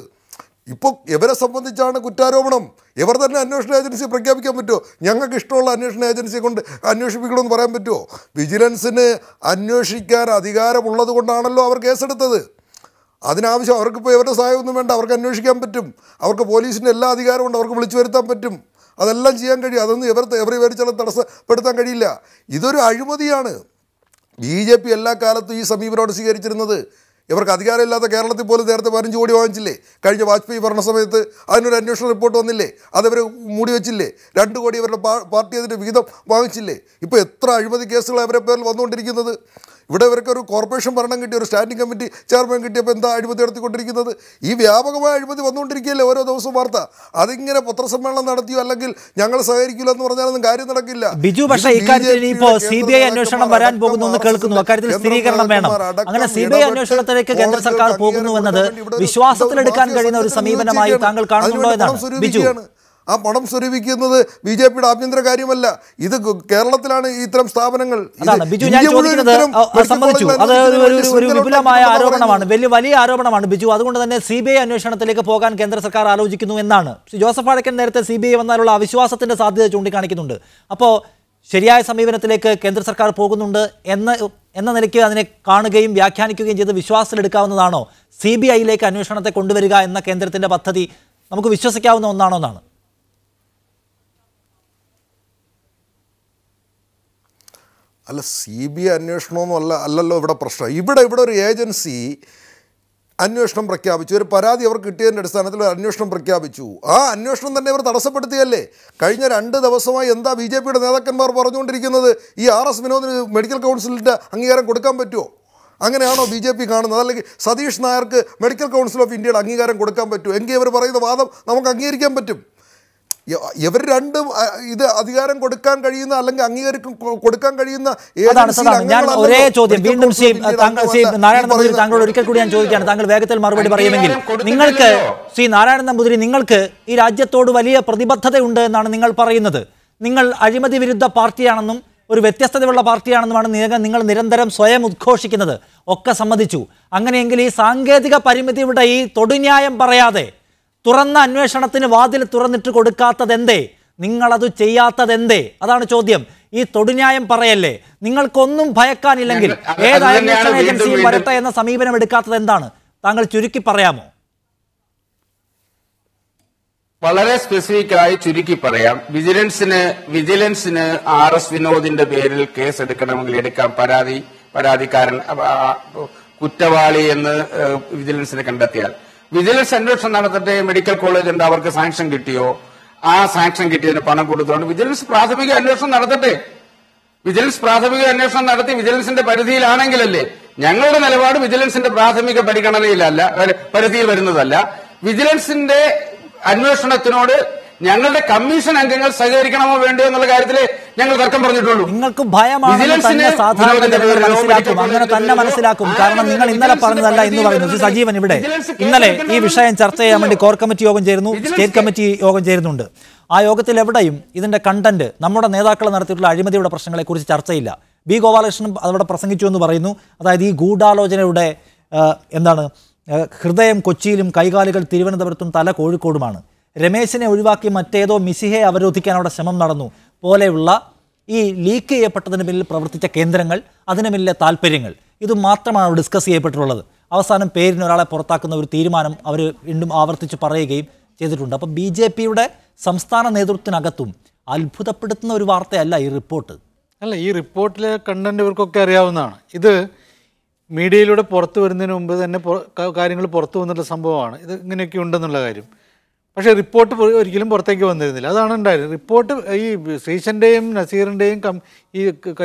ഇപ്പോൾ ഇവരെ സംബന്ധിച്ചാണ് കുറ്റാരോപണം. ഇവർ തന്നെ അന്വേഷണ ഏജൻസി പ്രഖ്യാപിക്കാൻ പറ്റുമോ? ഞങ്ങൾക്ക് ഇഷ്ടമുള്ള അന്വേഷണ ഏജൻസിയെ കൊണ്ട് അന്വേഷിപ്പിക്കണമെന്ന് പറയാൻ പറ്റുമോ? വിജിലൻസിന് അന്വേഷിക്കാൻ അധികാരമുള്ളത് കൊണ്ടാണല്ലോ അവർ കേസെടുത്തത്. അതിനാവശ്യം അവർക്കിപ്പോൾ ഇവരുടെ സഹായമൊന്നും വേണ്ട. അവർക്ക് അന്വേഷിക്കാൻ പറ്റും. അവർക്ക് പോലീസിൻ്റെ എല്ലാ അധികാരമുണ്ട്. അവർക്ക് വിളിച്ചു വരുത്താൻ പറ്റും. അതെല്ലാം ചെയ്യാൻ കഴിയും. അതൊന്നും ഇവർ വിവരിച്ചാലും തടസ്സപ്പെടുത്താൻ കഴിയില്ല. ഇതൊരു അഴിമതിയാണ്. BJP എല്ലാ കാലത്തും ഈ സമീപനോട് സ്വീകരിച്ചിരുന്നത്. ഇവർക്ക് അധികാരമില്ലാത്ത കേരളത്തിൽ പോലും നേരത്തെ 15 കോടി വാങ്ങിച്ചില്ലേ? കഴിഞ്ഞ വാജ്പേയി ഭരണ സമയത്ത് അതിനൊരു അന്വേഷണ റിപ്പോർട്ട് വന്നില്ലേ? അതവർ മൂടി വെച്ചില്ലേ? 2 കോടി ഇവരുടെ പാർട്ടി അതിൻ്റെ വിഹിതം വാങ്ങിച്ചില്ലേ? ഇപ്പോൾ എത്ര അഴിമതി കേസുകൾ അവരെ പേരിൽ വന്നുകൊണ്ടിരിക്കുന്നത്? ഇവിടെ ഇവർക്ക് ഒരു കോർപ്പറേഷൻ ഭരണം കിട്ടി, ഒരു സ്റ്റാൻഡിംഗ് കമ്മിറ്റി ചെയർമാൻ കിട്ടിയപ്പോൾ എന്താ അഴിമതി നടത്തിക്കൊണ്ടിരിക്കുന്നത്? ഈ വ്യാപകമായ അഴിമതി വന്നുകൊണ്ടിരിക്കുകയല്ലേ ഓരോ ദിവസവും വാർത്ത. അതിങ്ങനെ പത്രസമ്മേളനം നടത്തിയോ അല്ലെങ്കിൽ ഞങ്ങൾ സഹകരിക്കില്ല എന്ന് പറഞ്ഞാലൊന്നും കാര്യം നടക്കില്ല. ബിജു, പക്ഷേ ഇക്കാര്യത്തിൽ ഇപ്പോൾ CBI അന്വേഷണം വരാൻ പോകുന്നു എന്ന് കേൾക്കുന്നു. അക്കാര്യത്തിൽ സ്ഥിരീകരണം വേണം. അങ്ങനെ CBI അന്വേഷണത്തിലേക്ക് കേന്ദ്ര സർക്കാർ പോകുന്നു എന്നത് വിശ്വാസത്തിലെടുക്കാൻ കഴിയുന്ന ഒരു സമീപനമായി താങ്കൾ കാണുന്നുണ്ടോ എന്നാണ് ബിജു. ആ പണം സ്വരൂപിക്കുന്നത് BJPയുടെ ആഭ്യന്തര കാര്യമല്ല. ഇത് കേരളത്തിലാണ് ഇത്തരം സ്ഥാപനങ്ങൾ. ബിജു, ഞാൻ ചോദിക്കുന്നത് സമ്മതിച്ചു, അത് ഒരു വിപുലമായ ആരോപണമാണ്, വലിയ ആരോപണമാണ് ബിജു. അതുകൊണ്ട് തന്നെ CBI അന്വേഷണത്തിലേക്ക് പോകാൻ കേന്ദ്ര സർക്കാർ ആലോചിക്കുന്നു എന്നാണ് ജോസഫ് വാഴക്കൻ നേരത്തെ CBI വന്നാലുള്ള അവിശ്വാസത്തിന്റെ സാധ്യത ചൂണ്ടിക്കാണിക്കുന്നുണ്ട്. അപ്പോൾ ശരിയായ സമീപനത്തിലേക്ക് കേന്ദ്ര സർക്കാർ പോകുന്നുണ്ട് എന്ന നിലയ്ക്ക് അതിനെ കാണുകയും വ്യാഖ്യാനിക്കുകയും ചെയ്ത് വിശ്വാസത്തിലെടുക്കാവുന്നതാണോ CBIയിലേക്ക് അന്വേഷണത്തെ കൊണ്ടുവരിക എന്ന കേന്ദ്രത്തിന്റെ പദ്ധതി? നമുക്ക് വിശ്വസിക്കാവുന്ന ഒന്നാണോ എന്നാണ്. അല്ല, CBI അന്വേഷണമൊന്നും അല്ലല്ലോ ഇവിടെ പ്രശ്നം. ഇവിടെ ഒരു ഏജൻസി അന്വേഷണം പ്രഖ്യാപിച്ചു. ഒരു പരാതി അവർ കിട്ടിയതിൻ്റെ അടിസ്ഥാനത്തിൽ ഒരു അന്വേഷണം പ്രഖ്യാപിച്ചു. ആ അന്വേഷണം തന്നെ ഇവർ തടസ്സപ്പെടുത്തിയല്ലേ? കഴിഞ്ഞ 2 ദിവസമായി എന്താ BJPയുടെ നേതാക്കന്മാർ പറഞ്ഞുകൊണ്ടിരിക്കുന്നത്? ഈ RS വിനോദിന് മെഡിക്കൽ കൗൺസിലിൻ്റെ അംഗീകാരം കൊടുക്കാൻ പറ്റുമോ? അങ്ങനെയാണോ BJP കാണുന്നത്? അല്ലെങ്കിൽ സതീഷ് നായർക്ക് മെഡിക്കൽ കൗൺസിൽ ഓഫ് ഇന്ത്യയുടെ അംഗീകാരം കൊടുക്കാൻ പറ്റുമോ? എങ്കിൽ ഇവർ പറയുന്ന വാദം നമുക്ക് അംഗീകരിക്കാൻ പറ്റും. ഇവർ രണ്ടും ഇത് അധികാരം കൊടുക്കാൻ കഴിയുന്ന അല്ലെങ്കിൽ അംഗീകരിക്കും കൊടുക്കാൻ കഴിയുന്ന ഞാൻ ഒരേ ചോദ്യം വീണ്ടും നാരായണൻ നമ്പൂതിരി താങ്കളോട് ഒരിക്കൽ കൂടി ഞാൻ ചോദിക്കുകയാണ്. താങ്കൾ വേഗത്തിൽ മറുപടി പറയുമെങ്കിൽ. നിങ്ങൾക്ക് നാരായണൻ നമ്പൂതിരി, നിങ്ങൾക്ക് ഈ രാജ്യത്തോട് വലിയ പ്രതിബദ്ധതയുണ്ട് എന്നാണ് നിങ്ങൾ പറയുന്നത്. നിങ്ങൾ അഴിമതി വിരുദ്ധ പാർട്ടിയാണെന്നും ഒരു വ്യത്യസ്തതയുള്ള പാർട്ടിയാണെന്നുമാണ് നിങ്ങൾ നിരന്തരം സ്വയം ഉദ്ഘോഷിക്കുന്നത്. ഒക്കെ സമ്മതിച്ചു. അങ്ങനെയെങ്കിൽ ഈ സാങ്കേതിക പരിമിതിയുടെ ഈ തൊടുന്യായം പറയാതെ തുറന്ന അന്വേഷണത്തിന് വാതിൽ തുറന്നിട്ട് കൊടുക്കാത്തതെന്തേ? നിങ്ങളത് ചെയ്യാത്തതെന്തേ? അതാണ് ചോദ്യം. ഈ തൊടുന്യായം പറയല്ലേ? നിങ്ങൾക്കൊന്നും ഭയക്കാനില്ലെങ്കിൽ ഏത് അന്വേഷണ ഏജൻസിയും വരട്ടെ എന്ന സമീപനം എടുക്കാത്തത് എന്താണ്? താങ്കൾ ചുരുക്കി പറയാമോ? വളരെ സ്പെസിഫിക് ആയി ചുരുക്കി പറയാം. വിജിലൻസിന് RS വിനോദിന്റെ പേരിൽ കേസ് എടുക്കണമെങ്കിൽ എടുക്കാം. പരാതിക്കാരൻ കുറ്റവാളി എന്ന് വിജിലൻസിനെ കണ്ടെത്തിയാൽ വിജിലൻസ് അന്വേഷണം നടത്തിട്ട് മെഡിക്കൽ കോളേജ് ഉണ്ട്, അവർക്ക് സാങ്ഷൻ കിട്ടിയോ? ആ സാങ്ഷൻ കിട്ടിയതിന് പണം കൊടുത്തുകൊണ്ട് വിജിലൻസ് പ്രാഥമിക അന്വേഷണം നടത്തട്ടെ. വിജിലൻസ് പ്രാഥമിക അന്വേഷണം നടത്തി വിജിലൻസിന്റെ പരിധിയിലാണെങ്കിലല്ലേ. ഞങ്ങളുടെ നിലപാട് വിജിലൻസിന്റെ പ്രാഥമിക പരിഗണനയിലല്ല, പരിധിയിൽ വരുന്നതല്ല. വിജിലൻസിന്റെ അന്വേഷണത്തിനോട് ഞങ്ങളുടെ കമ്മീഷൻ അംഗങ്ങൾ സഹകരിക്കണമോ വേണ്ടോ എന്നുള്ള കാര്യത്തിൽ ഞങ്ങൾ തർക്കം പറഞ്ഞിട്ടുള്ളൂ. നിങ്ങൾക്ക് ഭയമാണെന്ന് തന്നെ സാധാരണ ജനങ്ങൾ മനസ്സിലാക്കും. അങ്ങനെ തന്നെ മനസ്സിലാക്കും. കാരണം നിങ്ങൾ ഇന്നലെ പറഞ്ഞതല്ല ഇന്ന് പറയുന്നത്. സജീവൻ ഇവിടെ ഇന്നലെ ഈ വിഷയം ചർച്ച ചെയ്യാൻ വേണ്ടി കോർ കമ്മിറ്റി യോഗം ചേരുന്നു, സ്റ്റേറ്റ് കമ്മിറ്റി യോഗം ചേരുന്നുണ്ട്. ആ യോഗത്തിൽ എവിടെയും ഇതിന്റെ കണ്ടന്റ്, നമ്മുടെ നേതാക്കൾ നടത്തിയിട്ടുള്ള അഴിമതിയുടെ പ്രശ്നങ്ങളെക്കുറിച്ച് ചർച്ചയില്ല. B. ഗോപാലകൃഷ്ണൻ അവിടെ പ്രസംഗിച്ചു എന്ന് പറയുന്നു. അതായത് ഈ ഗൂഢാലോചനയുടെ ഹൃദയം കൊച്ചിയിലും കൈകാലുകൾ തിരുവനന്തപുരത്തും തല കോഴിക്കോടുമാണ്. രമേശിനെ ഒഴിവാക്കി മറ്റേതോ മിസിഹയെ അവരോധിക്കാൻ അവിടെ ശ്രമം നടന്നു പോലെയുള്ള ഈ ലീക്ക് ചെയ്യപ്പെട്ടതിന് പിന്നിൽ പ്രവർത്തിച്ച കേന്ദ്രങ്ങൾ, അതിന് പിന്നിലെ താല്പര്യങ്ങൾ, ഇത് മാത്രമാണ് ഡിസ്കസ് ചെയ്യപ്പെട്ടിട്ടുള്ളത്. അവസാനം പേരിന് ഒരാളെ പുറത്താക്കുന്ന ഒരു തീരുമാനം അവർ വീണ്ടും ആവർത്തിച്ച് പറയുകയും ചെയ്തിട്ടുണ്ട്. അപ്പോൾ BJPയുടെ സംസ്ഥാന നേതൃത്വത്തിനകത്തും അത്ഭുതപ്പെടുത്തുന്ന ഒരു വാർത്തയല്ല ഈ റിപ്പോർട്ട്. അല്ല, ഈ റിപ്പോർട്ടിലെ കണ്ടന്റ് ഇവർക്കൊക്കെ അറിയാവുന്നതാണ്. ഇത് മീഡിയയിലൂടെ പുറത്തു വരുന്നതിന് മുമ്പ് തന്നെ കാര്യങ്ങൾ പുറത്തു വന്നിട്ടുള്ള സംഭവമാണ്. ഇത് ഇങ്ങനെയൊക്കെ ഉണ്ടെന്നുള്ള കാര്യം. പക്ഷേ റിപ്പോർട്ട് ഒരിക്കലും പുറത്തേക്ക് വന്നിരുന്നില്ല. അതാണ് ഉണ്ടായത്. റിപ്പോർട്ട് ഈ ശ്രീശൻ്റെയും നസീറിൻ്റെയും ഈ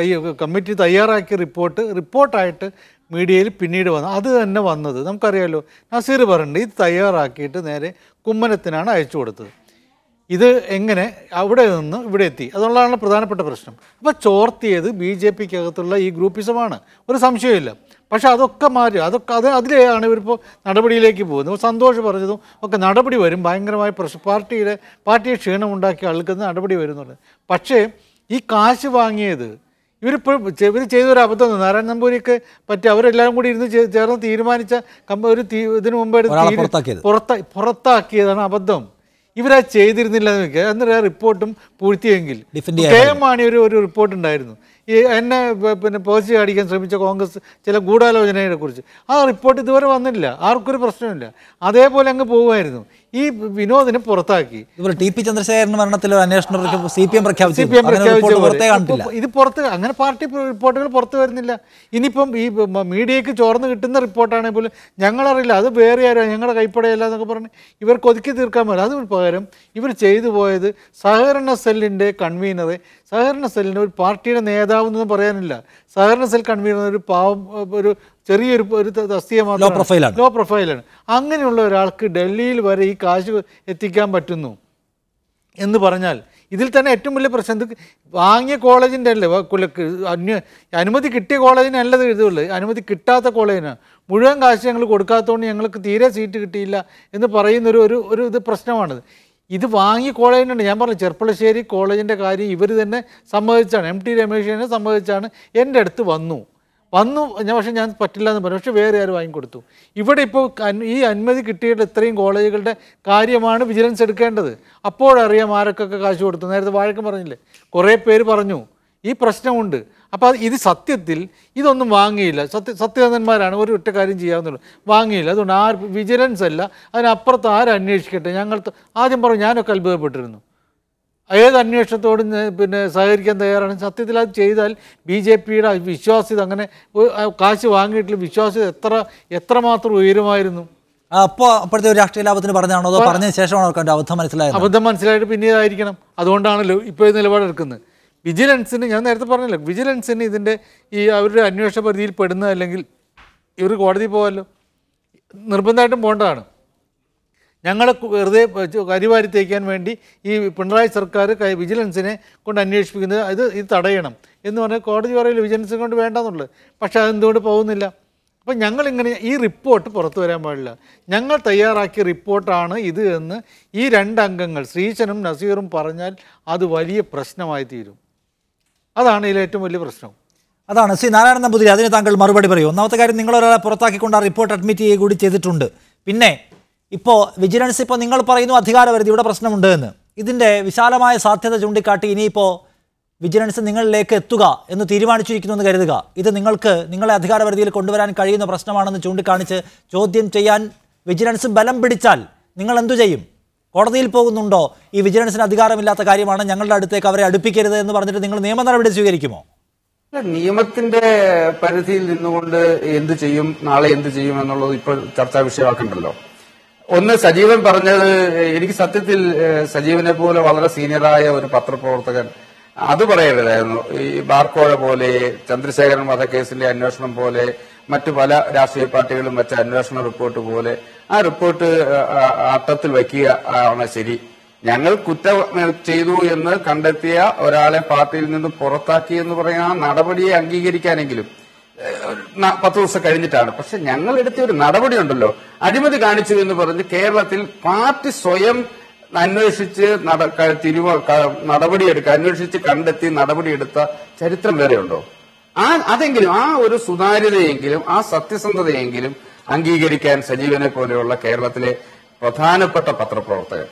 കമ്മിറ്റി തയ്യാറാക്കിയ റിപ്പോർട്ടായിട്ട് മീഡിയയിൽ പിന്നീട് വന്നു. അത് തന്നെ വന്നത് നമുക്കറിയാമല്ലോ. നസീർ പറഞ്ഞിട്ടുണ്ട് ഇത് തയ്യാറാക്കിയിട്ട് നേരെ കുമ്മനത്തിനാണ് അയച്ചു കൊടുത്തത്. ഇത് എങ്ങനെ അവിടെ നിന്ന് ഇവിടെ എത്തി, അതുകൊണ്ടാണ് പ്രധാനപ്പെട്ട പ്രശ്നം. അപ്പോൾ ചോർത്തിയത് BJPക്കകത്തുള്ള ഈ ഗ്രൂപ്പിസമാണ്, ഒരു സംശയമില്ല. പക്ഷെ അതൊക്കെ മാറി, അതിലെയാണ് ഇവരിപ്പോൾ നടപടിയിലേക്ക് പോകുന്നത്. സന്തോഷ് പറഞ്ഞതും ഒക്കെ നടപടി വരും, ഭയങ്കരമായ പാർട്ടിയെ ക്ഷീണമുണ്ടാക്കി ആൾക്കുന്ന നടപടി വരുന്നുണ്ട്. പക്ഷേ ഈ കാശ് വാങ്ങിയത് ഇവർ ചെയ്തൊരു അബദ്ധം. നാരായണ നമ്പൂരിക്ക് പറ്റി അവരെല്ലാവരും കൂടി ഇരുന്ന് ചേർന്ന് തീരുമാനിച്ച ഇതിനു മുമ്പ് പുറത്താക്കിയതാണ് അബദ്ധം. ഇവരത് ചെയ്തിരുന്നില്ല എന്ന് വെക്കുക. അന്നേരം ആ റിപ്പോർട്ടും പൂഴ്ത്തിയെങ്കിൽ KM മാണി ഒരു റിപ്പോർട്ട് ഉണ്ടായിരുന്നു, ഈ എന്നെ പോസ്റ്റ് അടിക്കാൻ ശ്രമിച്ച കോൺഗ്രസ് ചില ഗൂഢാലോചനയെ കുറിച്ച്. ആ റിപ്പോർട്ട് ഇതുവരെ വന്നില്ല, ആർക്കൊരു പ്രശ്നമില്ല, അതേപോലെ അങ്ങ് പോകുമായിരുന്നു. ഈ വിനോദിനെ പുറത്താക്കി. TP ചന്ദ്രശേഖരൻ മരണത്തിൽ ഒരു അന്വേഷണം CPM പ്രഖ്യാപിച്ചു. ഇത് പുറത്ത് അങ്ങനെ പാർട്ടി റിപ്പോർട്ടുകൾ പുറത്തു വരുന്നില്ല. ഇനിയിപ്പം ഈ മീഡിയയ്ക്ക് ചോർന്ന് കിട്ടുന്ന റിപ്പോർട്ടാണെങ്കിൽ പോലും ഞങ്ങളറിയില്ല, അത് വേറെ ആരും ഞങ്ങളുടെ കൈപ്പടയല്ല എന്നൊക്കെ പറഞ്ഞ് ഇവർക്ക് ഒതുക്കി തീർക്കാൻ പറ്റില്ല. അതിന് പകരം ഇവർ ചെയ്തു പോയത് സഹകരണ സെല്ലിൻ്റെ കൺവീനറെ, സഹകരണ സെല്ലിൻ്റെ ഒരു പാർട്ടിയുടെ നേതാവ് എന്നൊന്നും പറയാനില്ല, സഹകരണ സെൽ കൺവീനർ ഒരു പാവം ഒരു ചെറിയൊരു തസ്തിക മാത്രം, ലോ പ്രൊഫൈലാണ്. അങ്ങനെയുള്ള ഒരാൾക്ക് ഡൽഹിയിൽ വരെ ഈ കാശ് എത്തിക്കാൻ പറ്റുന്നു എന്ന് പറഞ്ഞാൽ ഇതിൽ തന്നെ ഏറ്റവും വലിയ പ്രശ്നം ഇത് വാങ്ങിയ കോളേജിൻ്റെ അല്ലേ, അനുമതി കിട്ടിയ കോളേജിനല്ലത് എഴുതുള്ളൂ, അനുമതി കിട്ടാത്ത കോളേജിനാണ്. മുഴുവൻ കാശ് ഞങ്ങൾ കൊടുക്കാത്തതുകൊണ്ട് ഞങ്ങൾക്ക് തീരെ സീറ്റ് കിട്ടിയില്ല എന്ന് പറയുന്നൊരു ഇത് പ്രശ്നമാണിത്. ഇത് വാങ്ങിയ കോളേജിനുണ്ട്. ഞാൻ പറഞ്ഞു ചെർപ്പളശ്ശേരി കോളേജിൻ്റെ കാര്യം ഇവർ തന്നെ സമ്മതിച്ചാണ്, MT രമേശിനെ സമ്മതിച്ചാണ് എൻ്റെ അടുത്ത് വന്നു. പക്ഷേ ഞാൻ പറ്റില്ല എന്ന് പറഞ്ഞു. പക്ഷേ വേറെ ആരും വാങ്ങിക്കൊടുത്തു. ഇവിടെ ഇപ്പോൾ ഈ അനുമതി കിട്ടിയിട്ട് ഇത്രയും കോളേജുകളുടെ കാര്യമാണ് വിജിലൻസ് എടുക്കേണ്ടത്. അപ്പോഴറിയാം ആരൊക്കെ കാശ് കൊടുത്തു. നേരത്തെ വാഴക്കം പറഞ്ഞില്ലേ, കുറേ പേര് പറഞ്ഞു ഈ പ്രശ്നമുണ്ട്. അപ്പോൾ ഇത് സത്യത്തിൽ ഇതൊന്നും വാങ്ങിയില്ല. സത്യസന്ധന്മാരാണ്, ഒരു ഒറ്റ കാര്യം ചെയ്യാവുന്നുള്ളൂ, വാങ്ങിയില്ല. അതുകൊണ്ട് വിജിലൻസ് അല്ല, അതിനപ്പുറത്ത് അന്വേഷിക്കട്ടെ. ഞങ്ങൾ ആദ്യം പറഞ്ഞു, ഞാനൊക്കെ അത്ഭുതപ്പെട്ടിരുന്നു. ഏത് അന്വേഷണത്തോടും സഹകരിക്കാൻ തയ്യാറാണ്. സത്യത്തിൽ അത് ചെയ്താൽ BJPയുടെ വിശ്വാസ്യത, അങ്ങനെ കാശ് വാങ്ങിയിട്ടുള്ള വിശ്വാസ്യത എത്രമാത്രം ഉയരുമായിരുന്നു. അപ്പോഴത്തെ ഒരു രാഷ്ട്രീയ ലാഭത്തിന് പറഞ്ഞാണോ അതോ പറഞ്ഞതിന് ശേഷമാണോ അബദ്ധം മനസ്സിലായിട്ട് പിന്നീടായിരിക്കണം. അതുകൊണ്ടാണല്ലോ ഇപ്പോൾ നിലപാടെടുക്കുന്നത്. വിജിലൻസിന് ഞാൻ നേരത്തെ പറഞ്ഞല്ലോ, വിജിലൻസിന് ഇതിൻ്റെ അവരുടെ അന്വേഷണ പരിധിയിൽ പെടുന്ന, അല്ലെങ്കിൽ ഇവർ കോടതി പോകാമല്ലോ, നിർബന്ധമായിട്ടും പോകേണ്ടതാണ്. ഞങ്ങളെ വെറുതെ കരിവാരി തേക്കാൻ വേണ്ടി ഈ പിണറായി സർക്കാർ വിജിലൻസിനെ കൊണ്ട് അന്വേഷിപ്പിക്കുന്നത് ഇത് തടയണം എന്ന് പറഞ്ഞാൽ കോടതി പറയില്ല, വിജിലൻസിനെ കൊണ്ട് വേണ്ടെന്നുള്ളത്. പക്ഷേ അതെന്തുകൊണ്ട് പോകുന്നില്ല? അപ്പം ഞങ്ങളിങ്ങനെ ഈ റിപ്പോർട്ട് പുറത്തു വരാൻ പാടില്ല, ഞങ്ങൾ തയ്യാറാക്കിയ റിപ്പോർട്ടാണ് ഇത് എന്ന് ഈ 2 അംഗങ്ങൾ ശ്രീശനും നസീറും പറഞ്ഞാൽ അത് വലിയ പ്രശ്നമായി തീരും. അതാണ് ഇതിൽ ഏറ്റവും വലിയ പ്രശ്നം. അതാണ് ശ്രീ നാരായണ നമ്പൂതിരി, അതിന് താങ്കൾ മറുപടി പറയൂ. ഒന്നാമത്തെ കാര്യം, നിങ്ങളൊരാളെ പുറത്താക്കിക്കൊണ്ട് ആ റിപ്പോർട്ട് അഡ്മിറ്റ് ചെയ്യുക കൂടി ചെയ്തിട്ടുണ്ട്. പിന്നെ ഇപ്പോൾ വിജിലൻസ് ഇപ്പോൾ നിങ്ങൾ പറയുന്നു അധികാരപരിധിയുടെ പ്രശ്നമുണ്ട് എന്ന്. ഇതിൻ്റെ വിശാലമായ സാധ്യത ചൂണ്ടിക്കാട്ടി ഇനിയിപ്പോൾ വിജിലൻസ് നിങ്ങളിലേക്ക് എത്തുക എന്ന് തീരുമാനിച്ചിരിക്കുന്നു എന്ന് കരുതുക. ഇത് നിങ്ങളെ അധികാരപരിധിയിൽ കൊണ്ടുവരാൻ കഴിയുന്ന പ്രശ്നമാണെന്ന് ചൂണ്ടിക്കാണിച്ച് ചോദ്യം ചെയ്യാൻ വിജിലൻസ് ബലം പിടിച്ചാൽ നിങ്ങൾ എന്തു ചെയ്യും? കോടതിയിൽ പോകുന്നുണ്ടോ? ഈ വിജിലൻസിന് അധികാരമില്ലാത്ത കാര്യമാണ്, ഞങ്ങളുടെ അടുത്തേക്ക് അവരെ അടുപ്പിക്കരുത് എന്ന് പറഞ്ഞിട്ട് നിങ്ങൾ നിയമ നടപടി സ്വീകരിക്കുമോ? നിയമത്തിന്റെ പരിധിയിൽ നിന്നുകൊണ്ട് എന്ത് ചെയ്യും, നാളെ എന്ത് ചെയ്യും എന്നുള്ളത് ഇപ്പോൾ ചർച്ചാ വിഷയമാക്കണ്ടല്ലോ. ഒന്ന്, സജീവൻ പറഞ്ഞത്, എനിക്ക് സത്യത്തിൽ സജീവനെ പോലെ വളരെ സീനിയറായ ഒരു പത്രപ്രവർത്തകൻ അത് പറയരുതായിരുന്നു. ഈ ബാർക്കോഴ പോലെ, ചന്ദ്രശേഖരൻ വധക്കേസിന്റെ അന്വേഷണം പോലെ, മറ്റു പല രാഷ്ട്രീയ പാർട്ടികളും വെച്ച അന്വേഷണ റിപ്പോർട്ട് പോലെ ആ റിപ്പോർട്ട് അട്ടത്തിൽ വയ്ക്കുക ആണ് ശരി. ഞങ്ങൾ കുറ്റം ചെയ്തു എന്ന് കണ്ടെത്തിയ ഒരാളെ പാർട്ടിയിൽ നിന്ന് പുറത്താക്കി എന്ന് പറയുന്ന ആ നടപടിയെ അംഗീകരിക്കാനെങ്കിലും 10 ദിവസം കഴിഞ്ഞിട്ടാണ്. പക്ഷെ ഞങ്ങൾ എടുത്ത ഒരു നടപടി ഉണ്ടല്ലോ, അഴിമതി കാണിച്ചു എന്ന് പറഞ്ഞ് കേരളത്തിൽ പാർട്ടി സ്വയം അന്വേഷിച്ച് നടപടിയെടുക്കുക, അന്വേഷിച്ച് കണ്ടെത്തി നടപടിയെടുത്ത ചരിത്രം വേറെയുണ്ടോ? അതെങ്കിലും ആ ഒരു സുതാര്യതയെങ്കിലും ആ സത്യസന്ധതയെങ്കിലും അംഗീകരിക്കാൻ സജീവനെ പോലെയുള്ള കേരളത്തിലെ പ്രധാനപ്പെട്ട പത്രപ്രവർത്തകർ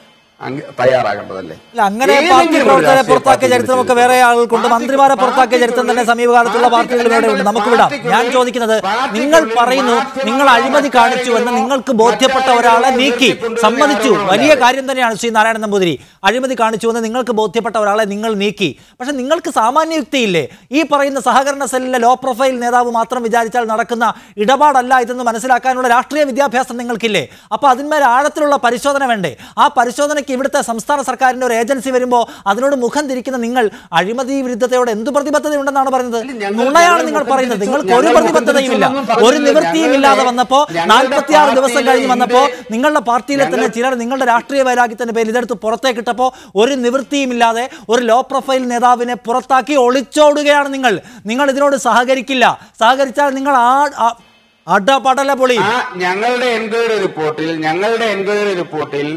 തയ്യാറാകേണ്ടതല്ലേ? അങ്ങനെ പാർട്ടി പ്രവർത്തകരെ പുറത്താക്കിയ ചരിത്രമൊക്കെ വേറെ ആളുകൾക്കുണ്ട്. മന്ത്രിമാരെ പുറത്താക്കിയ ചരിത്രം തന്നെ സമീപകാലത്തുള്ള പാർട്ടികൾ വേറെയുണ്ട്. നമുക്ക് വിടാം. ഞാൻ ചോദിക്കുന്നത്, നിങ്ങൾ പറയുന്നു നിങ്ങൾ അഴിമതി കാണിച്ചു എന്ന് നിങ്ങൾക്ക് ബോധ്യപ്പെട്ട ഒരാളെ നീക്കി, സമ്മതിച്ചു, വലിയ കാര്യം തന്നെയാണ് ശ്രീ നാരായണൻ നമ്പൂതിരി. അഴിമതി കാണിച്ചു എന്ന് നിങ്ങൾക്ക് ബോധ്യപ്പെട്ട ഒരാളെ നിങ്ങൾ നീക്കി. പക്ഷെ നിങ്ങൾക്ക് സാമാന്യയുക്തിയില്ലേ? ഈ പറയുന്ന സഹകരണ സെല്ലിലെ ലോ പ്രൊഫൈൽ നേതാവ് മാത്രം വിചാരിച്ചാൽ നടക്കുന്ന ഇടപാടല്ല ഇതെന്ന് മനസ്സിലാക്കാനുള്ള രാഷ്ട്രീയ വിദ്യാഭ്യാസം നിങ്ങൾക്കില്ലേ? അപ്പോൾ അതിന്മേൽ ആഴത്തിലുള്ള പരിശോധന വേണ്ടേ? ആ പരിശോധനയ്ക്ക് ഇവിടുത്തെ സംസ്ഥാന സർക്കാരിന്റെ ഒരു ഏജൻസി വരുമ്പോൾ അതിനോട് മുഖം തിരിക്കുന്ന നിങ്ങൾ അഴിമതി വിരുദ്ധതയോട് എന്ത് പ്രതിബദ്ധതയുണ്ടെന്നാണ് പറയുന്നത്? നുണയാണ് നിങ്ങൾ പറയുന്നത്. നിങ്ങൾക്ക് ഒരു പ്രതിബദ്ധതയുമില്ല, ഒരു നിവൃത്തിയും ഇല്ലാതെ വന്നപ്പോൾ 46 ദിവസം കഴിഞ്ഞ് വന്നപ്പോൾ നിങ്ങളുടെ പാർട്ടിയിലെ തന്നെ ചിലർ നിങ്ങളുടെ രാഷ്ട്രീയ വൈരാഗ്യത്തിന്റെ പേരിൽ ഇതെടുത്ത് പുറത്തേക്കിട്ടപ്പോൾ ഒരു നിവൃത്തിയും ഇല്ലാതെ ഒരു ലോ പ്രൊഫൈൽ നേതാവിനെ പുറത്താക്കി ഒളിച്ചോടുകയാണ് നിങ്ങൾ ഇതിനോട് സഹകരിക്കില്ല. സഹകരിച്ചാൽ നിങ്ങൾ അടപടല പൊളി. ഞങ്ങളുടെ എൻക്വയറി റിപ്പോർട്ടിൽ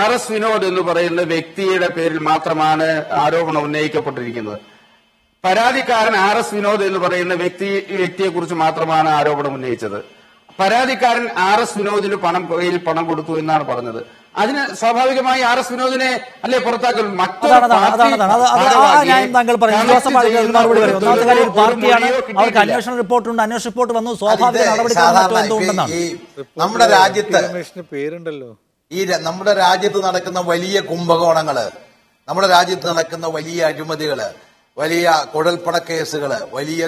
RS വിനോദ് എന്ന് പറയുന്ന വ്യക്തിയുടെ പേരിൽ മാത്രമാണ് ആരോപണം ഉന്നയിക്കപ്പെട്ടിരിക്കുന്നത്. പരാതിക്കാരൻ RS വിനോദ് എന്ന് പറയുന്ന വ്യക്തിയെ കുറിച്ച് മാത്രമാണ് ആരോപണം ഉന്നയിച്ചത്. പരാതിക്കാരൻ RS വിനോദിന് പണം കൊടുത്തു എന്നാണ് പറഞ്ഞത്. അതിന് സ്വാഭാവികമായി RS വിനോദിനെ അല്ലേ പുറത്താക്കൽ? പാർട്ടിയാണ്, അവർക്ക് അന്വേഷണ റിപ്പോർട്ടുണ്ട്, അന്വേഷണ റിപ്പോർട്ട് വന്നു, സ്വാഭാവിക നടപടി. നമ്മുടെ രാജ്യത്ത് പേരുണ്ടല്ലോ, നമ്മുടെ രാജ്യത്ത് നടക്കുന്ന വലിയ കുംഭകോണങ്ങള്, നമ്മുടെ രാജ്യത്ത് നടക്കുന്ന വലിയ അഴിമതികള്, വലിയ കുഴൽപ്പണ കേസുകള്, വലിയ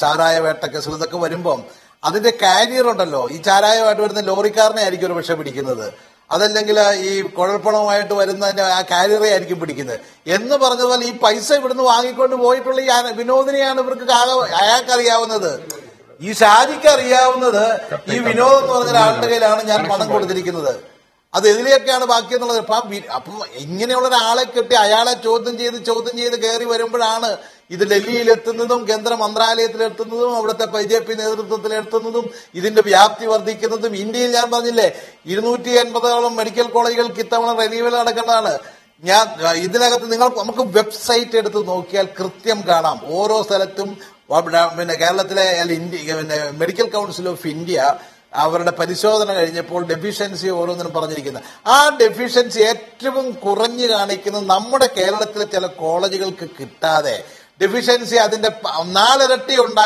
ചാരായ വേട്ട കേസുകൾ, ഇതൊക്കെ വരുമ്പം അതിന്റെ കാരിയർ ഉണ്ടല്ലോ. ഈ ചാരായമായിട്ട് വരുന്ന ലോറിക്കാരനെ ആയിരിക്കും ഒരു പക്ഷെ പിടിക്കുന്നത്, അതല്ലെങ്കിൽ ഈ കുഴൽപ്പണവുമായിട്ട് വരുന്നതിന്റെ ആ കാരിയറെ ആയിരിക്കും പിടിക്കുന്നത്. എന്ന് പറഞ്ഞതുപോലെ ഈ പൈസ ഇവിടുന്ന് വാങ്ങിക്കൊണ്ട് പോയിട്ടുള്ള ഈ വിനോദിനെയാണ് ഇവർക്ക് അയാൾക്കറിയാവുന്നത്, ഈ ഷാജിക്ക് അറിയാവുന്നത്. ഈ വിനോദ് എന്ന് പറഞ്ഞ ഒരാളുടെ കയ്യിലാണ് ഞാൻ പണം കൊടുത്തിരിക്കുന്നത്, അത് എതിലെയൊക്കെയാണ് ബാക്കിയെന്നുള്ളത്. അപ്പം ഇങ്ങനെയുള്ള ഒരാളെ കിട്ടി അയാളെ ചോദ്യം ചെയ്ത് കയറി വരുമ്പോഴാണ് ഇത് ഡൽഹിയിലെത്തുന്നതും കേന്ദ്ര മന്ത്രാലയത്തിലെത്തുന്നതും അവിടുത്തെ BJP നേതൃത്വത്തിലെത്തുന്നതും ഇതിന്റെ വ്യാപ്തി വർദ്ധിക്കുന്നതും. ഇന്ത്യയിൽ ഞാൻ പറഞ്ഞില്ലേ 280ഓളം മെഡിക്കൽ കോളേജുകൾക്ക് ഇത്തവണ റിന്യൂവൽ നടക്കേണ്ടതാണ്. ഇതിനകത്ത് നമുക്ക് വെബ്സൈറ്റ് എടുത്ത് നോക്കിയാൽ കൃത്യം കാണാം. ഓരോ സ്ഥലത്തും കേരളത്തിലെ മെഡിക്കൽ കൗൺസിൽ ഓഫ് ഇന്ത്യ അവരുടെ പരിശോധന കഴിഞ്ഞപ്പോൾ ഡെഫിഷ്യൻസി ഓരോന്നിനും പറഞ്ഞിരിക്കുന്നത്. ആ ഡെഫിഷ്യൻസി ഏറ്റവും കുറഞ്ഞു കാണിക്കുന്നത് നമ്മുടെ കേരളത്തിലെ ചില കോളേജുകൾക്ക് കിട്ടാതെ ഡെഫിഷ്യൻസി അതിന്റെ 4 ഇരട്ടി ഉണ്ട്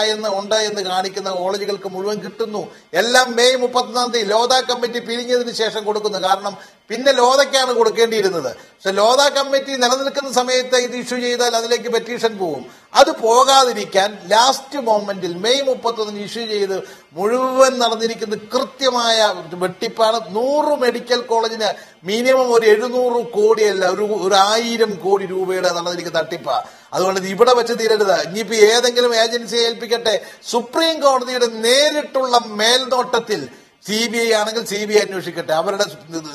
എന്ന് കാണിക്കുന്ന കോളേജുകൾക്ക് മുഴുവൻ കിട്ടുന്നു. എല്ലാം മെയ് 31-ാം തീയതി ലോധ കമ്മിറ്റി പിരിഞ്ഞതിന് ശേഷം കൊടുക്കുന്നു. കാരണം പിന്നെ ലോധയ്ക്കാണ് കൊടുക്കേണ്ടിയിരുന്നത്. പക്ഷെ ലോധ കമ്മിറ്റി നിലനിൽക്കുന്ന സമയത്ത് ഇത് ഇഷ്യൂ ചെയ്താൽ അതിലേക്ക് പെറ്റീഷൻ പോകും. അത് പോകാതിരിക്കാൻ ലാസ്റ്റ് മൊമെന്റിൽ മെയ് 31 ഇഷ്യൂ ചെയ്ത് മുഴുവൻ നടന്നിരിക്കുന്നത് കൃത്യമായ വെട്ടിപ്പാണ്. 100 മെഡിക്കൽ കോളേജിന് മിനിമം ഒരു 700 കോടിയല്ല, ഒരു 1000 കോടി രൂപയുടെ നടന്നിരിക്കുന്ന തട്ടിപ്പാ. അതുകൊണ്ട് ഇത് ഇവിടെ വെച്ച് തീരരുത്. ഇനിയിപ്പോ ഏതെങ്കിലും ഏജൻസിയെ ഏൽപ്പിക്കട്ടെ. സുപ്രീം കോടതിയുടെ നേരിട്ടുള്ള മേൽനോട്ടത്തിൽ CBI ആണെങ്കിൽ CBI അന്വേഷിക്കട്ടെ. അവരുടെ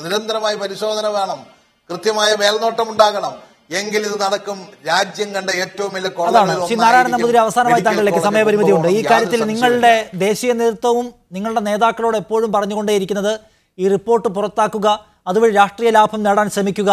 നിരന്തരമായ പരിശോധന വേണം, കൃത്യമായ മേൽനോട്ടം ഉണ്ടാകണം. എങ്കിൽ ഇത് നടക്കും. രാജ്യം കണ്ട ഏറ്റവും വലിയ ശ്രീ നാരായണൻ നമ്പൂതിരി, അവസാനമായി താങ്കളിലേക്ക് സമയപരിമിതിയുണ്ട്. ഈ കാര്യത്തിൽ നിങ്ങളുടെ ദേശീയ നേതൃത്വവും നിങ്ങളുടെ നേതാക്കളോട് എപ്പോഴും പറഞ്ഞുകൊണ്ടേയിരിക്കുന്നത് ഈ റിപ്പോർട്ട് പുറത്താക്കുക, അതുവഴി രാഷ്ട്രീയ ലാഭം നേടാൻ ശ്രമിക്കുക,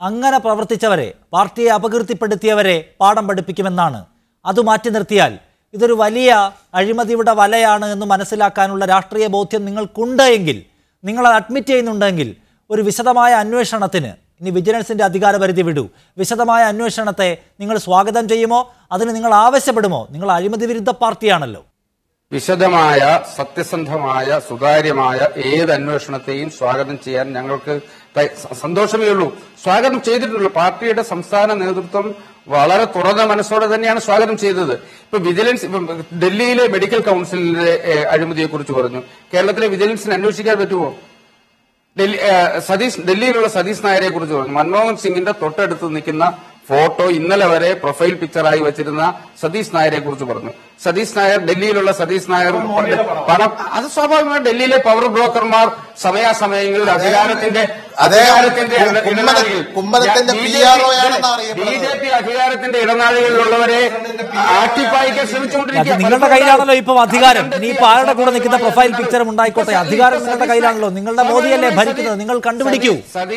അങ്ങനെ പ്രവർത്തിച്ചവരെ, പാർട്ടിയെ അപകീർത്തിപ്പെടുത്തിയവരെ പാഠം പഠിപ്പിക്കുമെന്നാണ്. അത് മാറ്റി നിർത്തിയാൽ ഇതൊരു വലിയ അഴിമതിയുടെ വലയാണ് എന്ന് മനസ്സിലാക്കാനുള്ള രാഷ്ട്രീയ ബോധ്യം നിങ്ങൾക്കുണ്ട് എങ്കിൽ, നിങ്ങളത് അഡ്മിറ്റ് ചെയ്യുന്നുണ്ടെങ്കിൽ, ഒരു വിശദമായ അന്വേഷണത്തിന്, ഇനി വിജിലൻസിന്റെ അധികാരപരിധി വിടൂ, വിശദമായ അന്വേഷണത്തെ നിങ്ങൾ സ്വാഗതം ചെയ്യുമോ? അതിന് നിങ്ങൾ ആവശ്യപ്പെടുമോ? നിങ്ങൾ അഴിമതി വിരുദ്ധ പാർട്ടിയാണല്ലോ. വിശദമായ, സത്യസന്ധമായ, സുതാര്യമായ ഏത് അന്വേഷണത്തെയും സ്വാഗതം ചെയ്യാൻ ഞങ്ങൾക്ക് സന്തോഷമേ ഉള്ളൂ. സ്വാഗതം ചെയ്തിട്ടുള്ളൂ. പാർട്ടിയുടെ സംസ്ഥാന നേതൃത്വം വളരെ തുറന്ന മനസ്സോടെ തന്നെയാണ് സ്വാഗതം ചെയ്തത്. ഇപ്പൊ വിജിലൻസ്, ഡൽഹിയിലെ മെഡിക്കൽ കൗൺസിലിന്റെ അഴിമതിയെ കുറിച്ച് പറഞ്ഞു. കേരളത്തിലെ വിജിലൻസിന് അന്വേഷിക്കാൻ പറ്റുമോ? ഡൽഹിയിലുള്ള സതീഷ് നായരെ കുറിച്ച് പറഞ്ഞു. മൻമോഹൻ സിംഗിന്റെ തൊട്ടടുത്ത് നിൽക്കുന്ന ഫോട്ടോ ഇന്നലെ വരെ പ്രൊഫൈൽ പിക്ചറായി വെച്ചിരുന്ന സതീഷ് നായരെ കുറിച്ച് പറഞ്ഞു. സതീഷ് നായർ, ഡൽഹിയിലുള്ള സതീഷ് നായർ പണം, അത് സ്വാഭാവികമായി ഡൽഹിയിലെ പവർ ബ്രോക്കർമാർ സമയാസമയങ്ങളിൽ അധികാരത്തിന്റെ BJP അധികാരത്തിന്റെ ഇടനാഴികളിലുള്ളവരെ ആട്ടിപ്പായിക്കാൻ ശ്രമിച്ചുകൊണ്ടിരിക്കുക. നിങ്ങളുടെ കയ്യിലാണല്ലോ ഇപ്പം അധികാരം. ഇനിയിപ്പോ ആരുടെ കൂടെ നിൽക്കുന്ന പ്രൊഫൈൽ പിക്ചറും ഉണ്ടായിക്കോട്ടെ, അധികാരം നിങ്ങളുടെ കയ്യിലാണല്ലോ. നിങ്ങളുടെ മോദിയല്ലേ ഭരിക്കുന്നത്. നിങ്ങൾ കണ്ടുപിടിക്കൂ,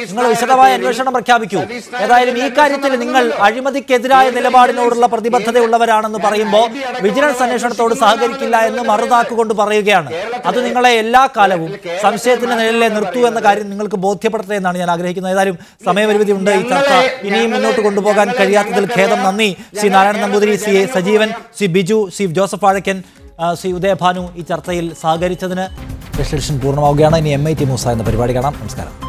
നിങ്ങൾ വിശദമായ അന്വേഷണം പ്രഖ്യാപിക്കൂ. ഏതായാലും ഈ കാര്യത്തിൽ നിങ്ങൾ മാധ്യമങ്ങൾ അഴിമതിക്കെതിരായ നിലപാടിനോടുള്ള പ്രതിബദ്ധതയുള്ളവരാണെന്ന് പറയുമ്പോൾ വിജിലൻസ് അന്വേഷണത്തോട് സഹകരിക്കില്ല എന്ന് മറുതാക്കുകൊണ്ട് പറയുകയാണ്. അത് നിങ്ങളെ എല്ലാ കാലവും സംശയത്തിന്റെ നിഴലിലെ നിർത്തൂ എന്ന കാര്യം നിങ്ങൾക്ക് ബോധ്യപ്പെടുത്തട്ടെ എന്നാണ് ഞാൻ ആഗ്രഹിക്കുന്നത്. ഏതായാലും സമയപരിമിതി ഉണ്ട്. ഈ ചർച്ച ഇനിയും മുന്നോട്ട് കൊണ്ടുപോകാൻ കഴിയാത്തതിൽ ഖേദം. നന്ദി ശ്രീ നാരായണൻ നമ്പൂതിരി, ശ്രീ എ സജീവൻ, ശ്രീ ബിജു, ശ്രീ ജോസഫ് വാഴക്കൻ, ശ്രീ ഉദയഭാനു ഈ ചർച്ചയിൽ സഹകരിച്ചതിന്. സ്പെഷ്യൽ എഡിഷൻ പൂർണ്ണമാവുകയാണ്. ഇനി MIT മൂസ എന്ന പരിപാടി കാണാം. നമസ്കാരം.